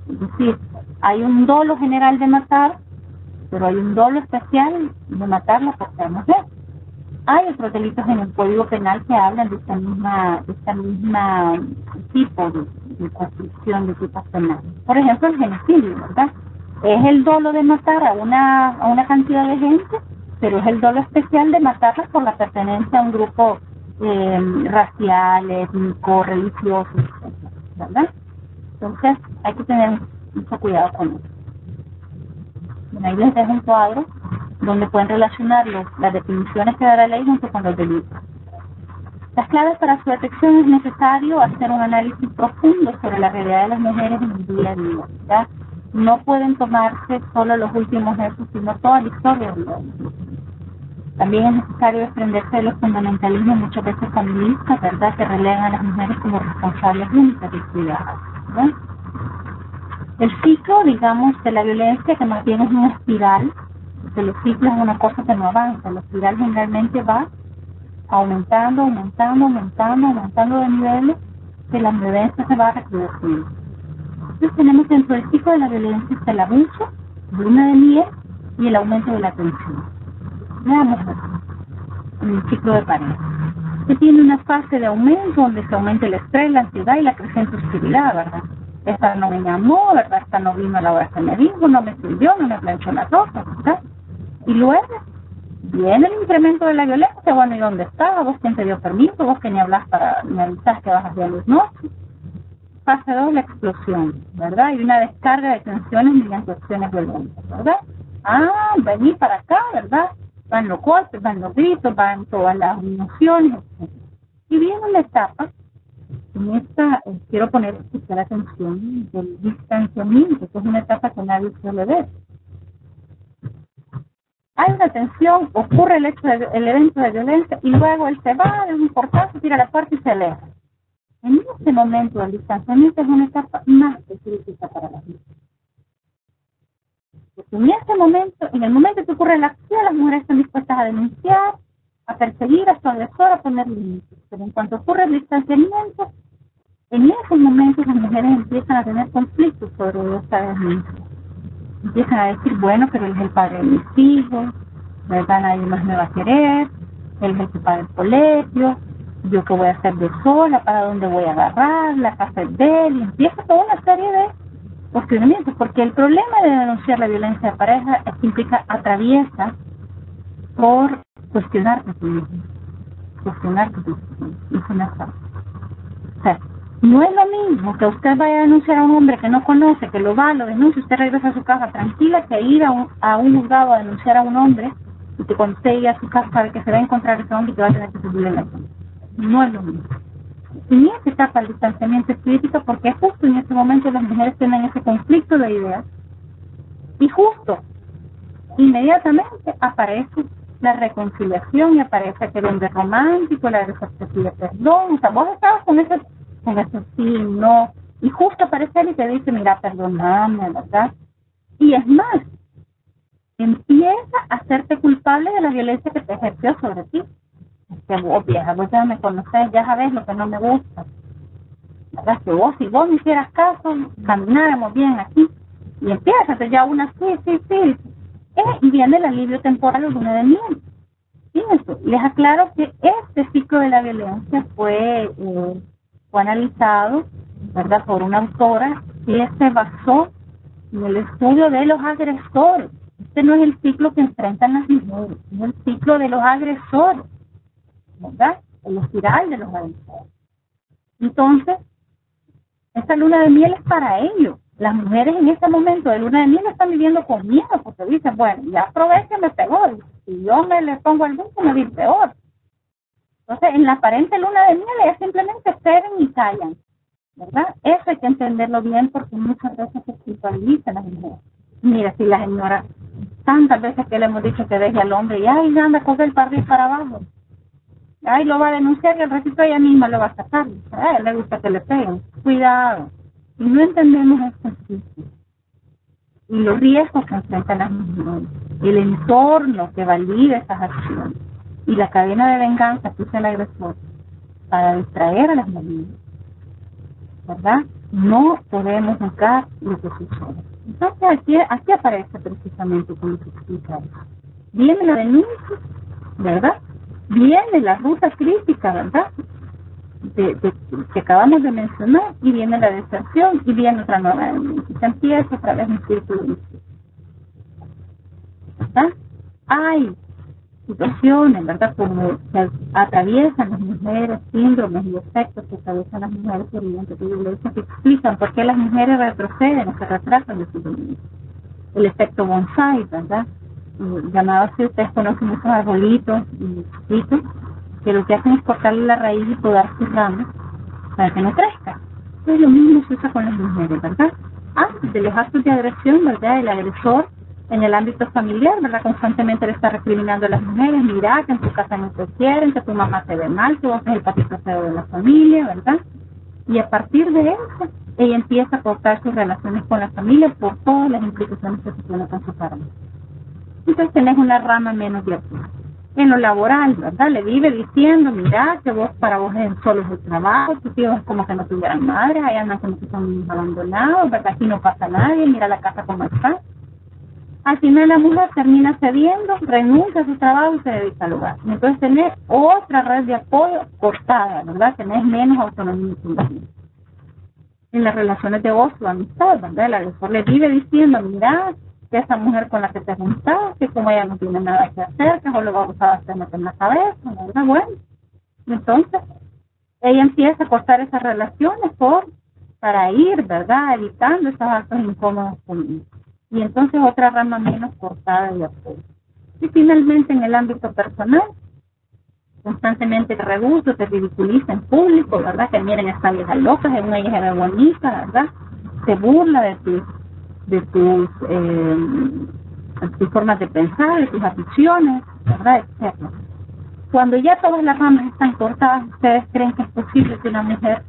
Es decir, hay un dolo general de matar, pero hay un dolo especial de matarla por ser mujer. Hay otros delitos en el Código Penal que hablan de esta misma tipo de construcción de tipos penales. Por ejemplo, el genocidio, ¿verdad? Es el dolo de matar a una cantidad de gente, pero es el dolo especial de matarlas por la pertenencia a un grupo racial, étnico, religioso, ¿verdad? Entonces, hay que tener mucho cuidado con eso. Bueno, ahí les dejo un cuadro donde pueden relacionar las definiciones que da la ley junto con los delitos. Las claves para su detección es necesario hacer un análisis profundo sobre la realidad de las mujeres en el día a día, ¿verdad? No pueden tomarse solo los últimos hechos, sino toda la historia de la mujer. También es necesario desprenderse de los fundamentalismos muchas veces feministas, ¿verdad?, que relegan a las mujeres como responsables únicas del cuidado, ¿verdad? El ciclo, digamos, de la violencia, que más bien es una espiral, porque los ciclos es una cosa que no avanza, la espiral generalmente va aumentando de niveles, que la violencia se va recrudeciendo. Entonces tenemos dentro del ciclo de la violencia está el abuso, luna de miel y el aumento de la tensión. Veamos en el ciclo de pareja. Que tiene una fase de aumento donde se aumenta el estrés, la ansiedad y la creciente hostilidad, ¿verdad? Esta no me llamó, ¿verdad? Esta no vino a la hora que me dijo, no me sirvió, no me planchó la ropa, ¿verdad? Y luego viene el incremento de la violencia. Bueno, ¿y dónde estaba? ¿Vos quién te dio permiso? ¿Vos que ni hablas para, ni avisás que vas a hacer luz noche? Fase 2, la explosión, ¿verdad? Y una descarga de tensiones mediante acciones violentas, ¿verdad? Ah, vení para acá, ¿verdad? Van los golpes, van los gritos, van todas las emociones, etc. Y viene la etapa, en esta quiero poner especial atención del distanciamiento, que es una etapa que nadie suele ver. Hay una tensión, ocurre el evento de violencia y luego él se va, es un portazo, tira la puerta y se aleja. En este momento el distanciamiento es una etapa más que crítica para la vida. Porque en este momento, en el momento que ocurre la acción, las mujeres están dispuestas a denunciar, a perseguir a su agresor, a poner límites. Pero en cuanto ocurre el distanciamiento, en esos momentos las mujeres empiezan a tener conflictos sobre esta denuncia. Empiezan a decir, bueno, pero él es el padre de mis hijos, ¿verdad? Nadie más me va a querer, él es el que paga el colegio, yo qué voy a hacer de sola, para dónde voy a agarrar, la casa es de él, y empieza toda una serie de cuestionamientos, porque el problema de denunciar la violencia de pareja es que implica, atraviesa por cuestionarte a ti mismo, cuestionarte a ti mismo, y eso no es fácil. O sea, no es lo mismo que usted vaya a denunciar a un hombre que no conoce, que lo va, lo denuncia, usted regresa a su casa tranquila, que ir a un juzgado a denunciar a un hombre y que cuando usted llegue a su casa sabe que se va a encontrar ese hombre y que va a tener que subir en la cama. No es lo mismo. En esta etapa el distanciamiento es crítico porque justo en ese momento las mujeres tienen ese conflicto de ideas y justo inmediatamente aparece la reconciliación y aparece aquel hombre romántico, la agresor te pide perdón. O sea, vos estabas con ese sí, no, y justo aparece él y te dice, mira, perdóname, ¿verdad? Y es más, empieza a hacerte culpable de la violencia que te ejerció sobre ti. Que vos, vieja, vos ya me conocés, ya sabés lo que no me gusta, ¿verdad? Que vos, si vos me hicieras caso, camináramos bien aquí, y empiezas ya una, sí, y viene el alivio temporal de luna de miel. Fíjense, les aclaro que este ciclo de la violencia fue analizado, ¿verdad?, por una autora que se basó en el estudio de los agresores. Este no es el ciclo que enfrentan las mujeres, es el ciclo de los agresores, ¿verdad? El espiral de los agresores. Entonces, esta luna de miel es para ellos. Las mujeres en este momento de luna de miel están viviendo con miedo porque dicen, bueno, ya probé que me pegó, si yo me le pongo al gusto me vi peor. Entonces, en la aparente luna de miel ellas simplemente ceden y callan, ¿verdad? Eso hay que entenderlo bien porque muchas veces se culpabilizan las mujeres. Mira, si la señora, tantas veces que le hemos dicho que deje al hombre y ay, anda a coger para arriba y para abajo. Ay, lo va a denunciar y al ratito ella misma lo va a sacar. A él le gusta que le peguen. Cuidado. Y no entendemos esto y los riesgos que enfrentan las mujeres, el entorno que valida esas acciones y la cadena de venganza que usa el agresor para distraer a las mujeres, ¿verdad? No podemos negar lo que sucede. Entonces aquí aparece precisamente como se explica eso. Viene la denuncia, ¿verdad? Viene la ruta crítica, ¿verdad?, que acabamos de mencionar, y viene la deserción y viene otra nueva denuncia. Se empieza otra vez un círculo vicioso, ¿verdad? Hay situaciones, ¿verdad?, como que atraviesan las mujeres, síndromes y efectos que atraviesan las mujeres por mediante violencia, que explican por qué las mujeres retroceden o se retrasan de su violencia. El efecto bonsai, ¿verdad?, llamado así, ustedes conocen esos arbolitos chiquitos que lo que hacen es cortarle la raíz y podar sus ramas para que no crezca. Entonces lo mismo se usa con las mujeres, ¿verdad? Antes de los actos de agresión, ¿verdad?, el agresor en el ámbito familiar, ¿verdad?, constantemente le está recriminando a las mujeres, mira, que en tu casa no te quieren, que tu mamá te ve mal, que vos sos el patito feo de la familia, ¿verdad? Y a partir de eso, ella empieza a cortar sus relaciones con la familia por todas las implicaciones que se tienen con su pareja. Entonces tenés una rama menos de apoyo. En lo laboral, ¿verdad? Le vive diciendo, mira, que para vos es solo es el trabajo, tus hijos es como que no tuvieran madre, ahí andan como que son abandonados, ¿verdad? Aquí no pasa nadie, mira la casa como está. Al final la mujer termina cediendo, renuncia a su trabajo y se dedica al hogar. Entonces tenés otra red de apoyo cortada, ¿verdad? Tenés menos autonomía. En las relaciones de ocio, amistad, ¿verdad? El agresor le vive diciendo, mira, que esa mujer con la que te juntás, que como ella no tiene nada que hacer, que solo va a usar hasta meter en la cabeza, ¿verdad? Bueno, entonces ella empieza a cortar esas relaciones para ir, ¿verdad? Evitando esos actos incómodos conmigo. Y entonces otra rama menos cortada de apoyo. Y finalmente en el ámbito personal, constantemente te reduce, te ridiculiza en público, ¿verdad? Que miren esta vieja loca, es una vieja bonita, ¿verdad? Se burla de tus formas de pensar, de tus aficiones, ¿verdad? Etcétera. Cuando ya todas las ramas están cortadas, ¿ustedes creen que es posible que una mujer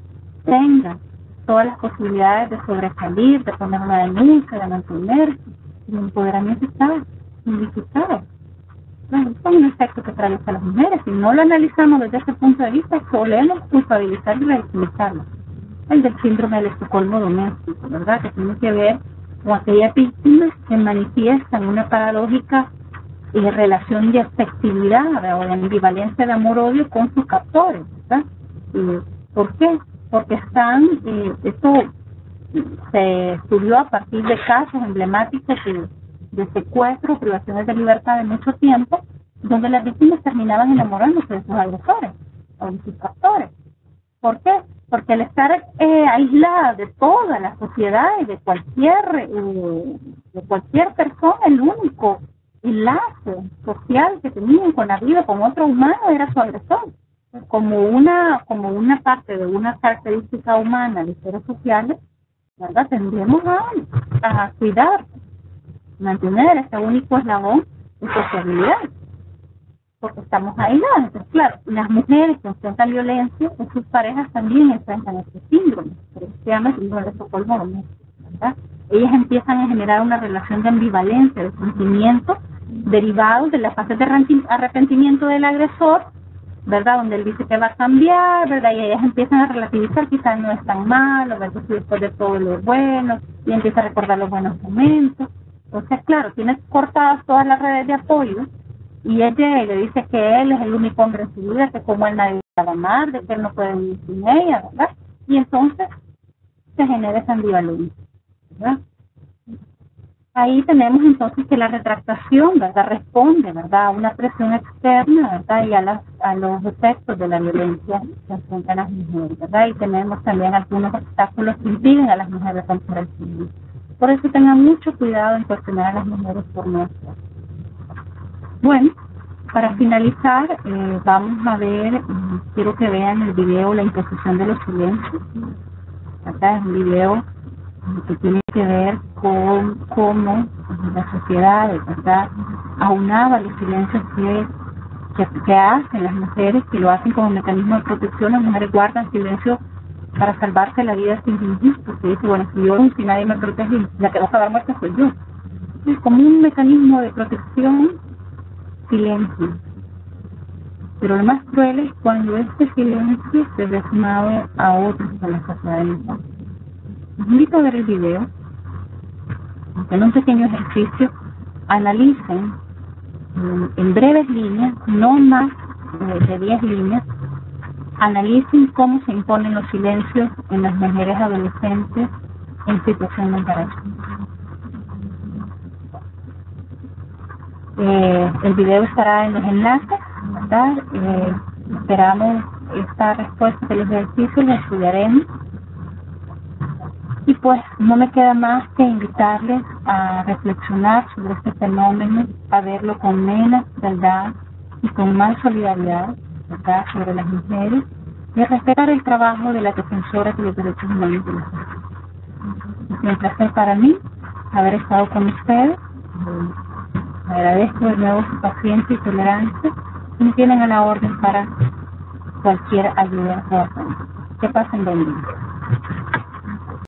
tenga todas las posibilidades de sobresalir, de poner una denuncia, de mantenerse? El empoderamiento está significado. Bueno, es un efecto que atraviesa a las mujeres. Si no lo analizamos desde ese punto de vista, solemos culpabilizar y ridiculizarlo. El del síndrome del Estocolmo doméstico, ¿verdad? Que tiene que ver con aquellas víctimas que manifiestan una paradójica relación de afectividad o de ambivalencia de amor-odio con sus captores, ¿verdad? ¿Por qué? Porque esto se estudió a partir de casos emblemáticos de secuestro, privaciones de libertad de mucho tiempo, donde las víctimas terminaban enamorándose de sus agresores o de sus captores. ¿Por qué? Porque al estar aislada de toda la sociedad y de cualquier persona, el único enlace social que tenían con la vida, con otro humano, era su agresor. Como una parte de una característica humana de seres sociales, ¿verdad? Tendremos a cuidar, mantener ese único eslabón de sociabilidad, porque estamos aislados. Entonces, claro, las mujeres que enfrentan violencia, sus parejas también enfrentan este síndrome, pero se llama el síndrome de Estocolmo doméstico, ¿verdad? Ellas empiezan a generar una relación de ambivalencia, de sentimientos derivados de la fase de arrepentimiento del agresor, ¿verdad? Donde él dice que va a cambiar, ¿verdad? Y ellas empiezan a relativizar, quizás no es tan malo, ¿verdad? Y después de todo lo bueno, y empieza a recordar los buenos momentos. Entonces, claro, tiene cortadas todas las redes de apoyo, y ella le dice que él es el único hombre en su vida, que como él nadie la va a amar, de que él no puede vivir sin ella, ¿verdad? Y entonces se genera esa ambivalencia, ¿verdad? Ahí tenemos entonces que la retractación, ¿verdad?, responde, ¿verdad?, a una presión externa, ¿verdad?, y a los efectos de la violencia que enfrentan las mujeres, ¿verdad? Y tenemos también algunos obstáculos que impiden a las mujeres romper el ciclo. Por eso tengan mucho cuidado en cuestionar a las mujeres por nuestras. Bueno, para finalizar, vamos a ver, quiero que vean el video La imposición de los silencios. Acá es un video que tiene que ver con cómo la sociedad, ¿verdad?, aunaba los silencios que hacen las mujeres, que lo hacen como mecanismo de protección. Las mujeres guardan silencio para salvarse la vida sin fingir, porque dice, bueno, si nadie me protege, la que va a acabar muerta soy yo. Es como un mecanismo de protección, silencio. Pero lo más cruel es cuando este silencio se ve sumado a otros en la sociedad. Les invito a ver el video, en un pequeño ejercicio, analicen en breves líneas, no más de 10 líneas, analicen cómo se imponen los silencios en las mujeres adolescentes en situación de embarazo. El video estará en los enlaces, ¿verdad? Esperamos esta respuesta del ejercicio, la estudiaremos. Y pues no me queda más que invitarles a reflexionar sobre este fenómeno, a verlo con menos verdad y con más solidaridad, ¿verdad?, sobre las mujeres, y a respetar el trabajo de la defensora de los derechos humanos de las mujeres. Es un placer para mí haber estado con ustedes. Agradezco de nuevo su paciencia y tolerancia, y me tienen a la orden para cualquier ayuda o apoyo. Que pasen buen día.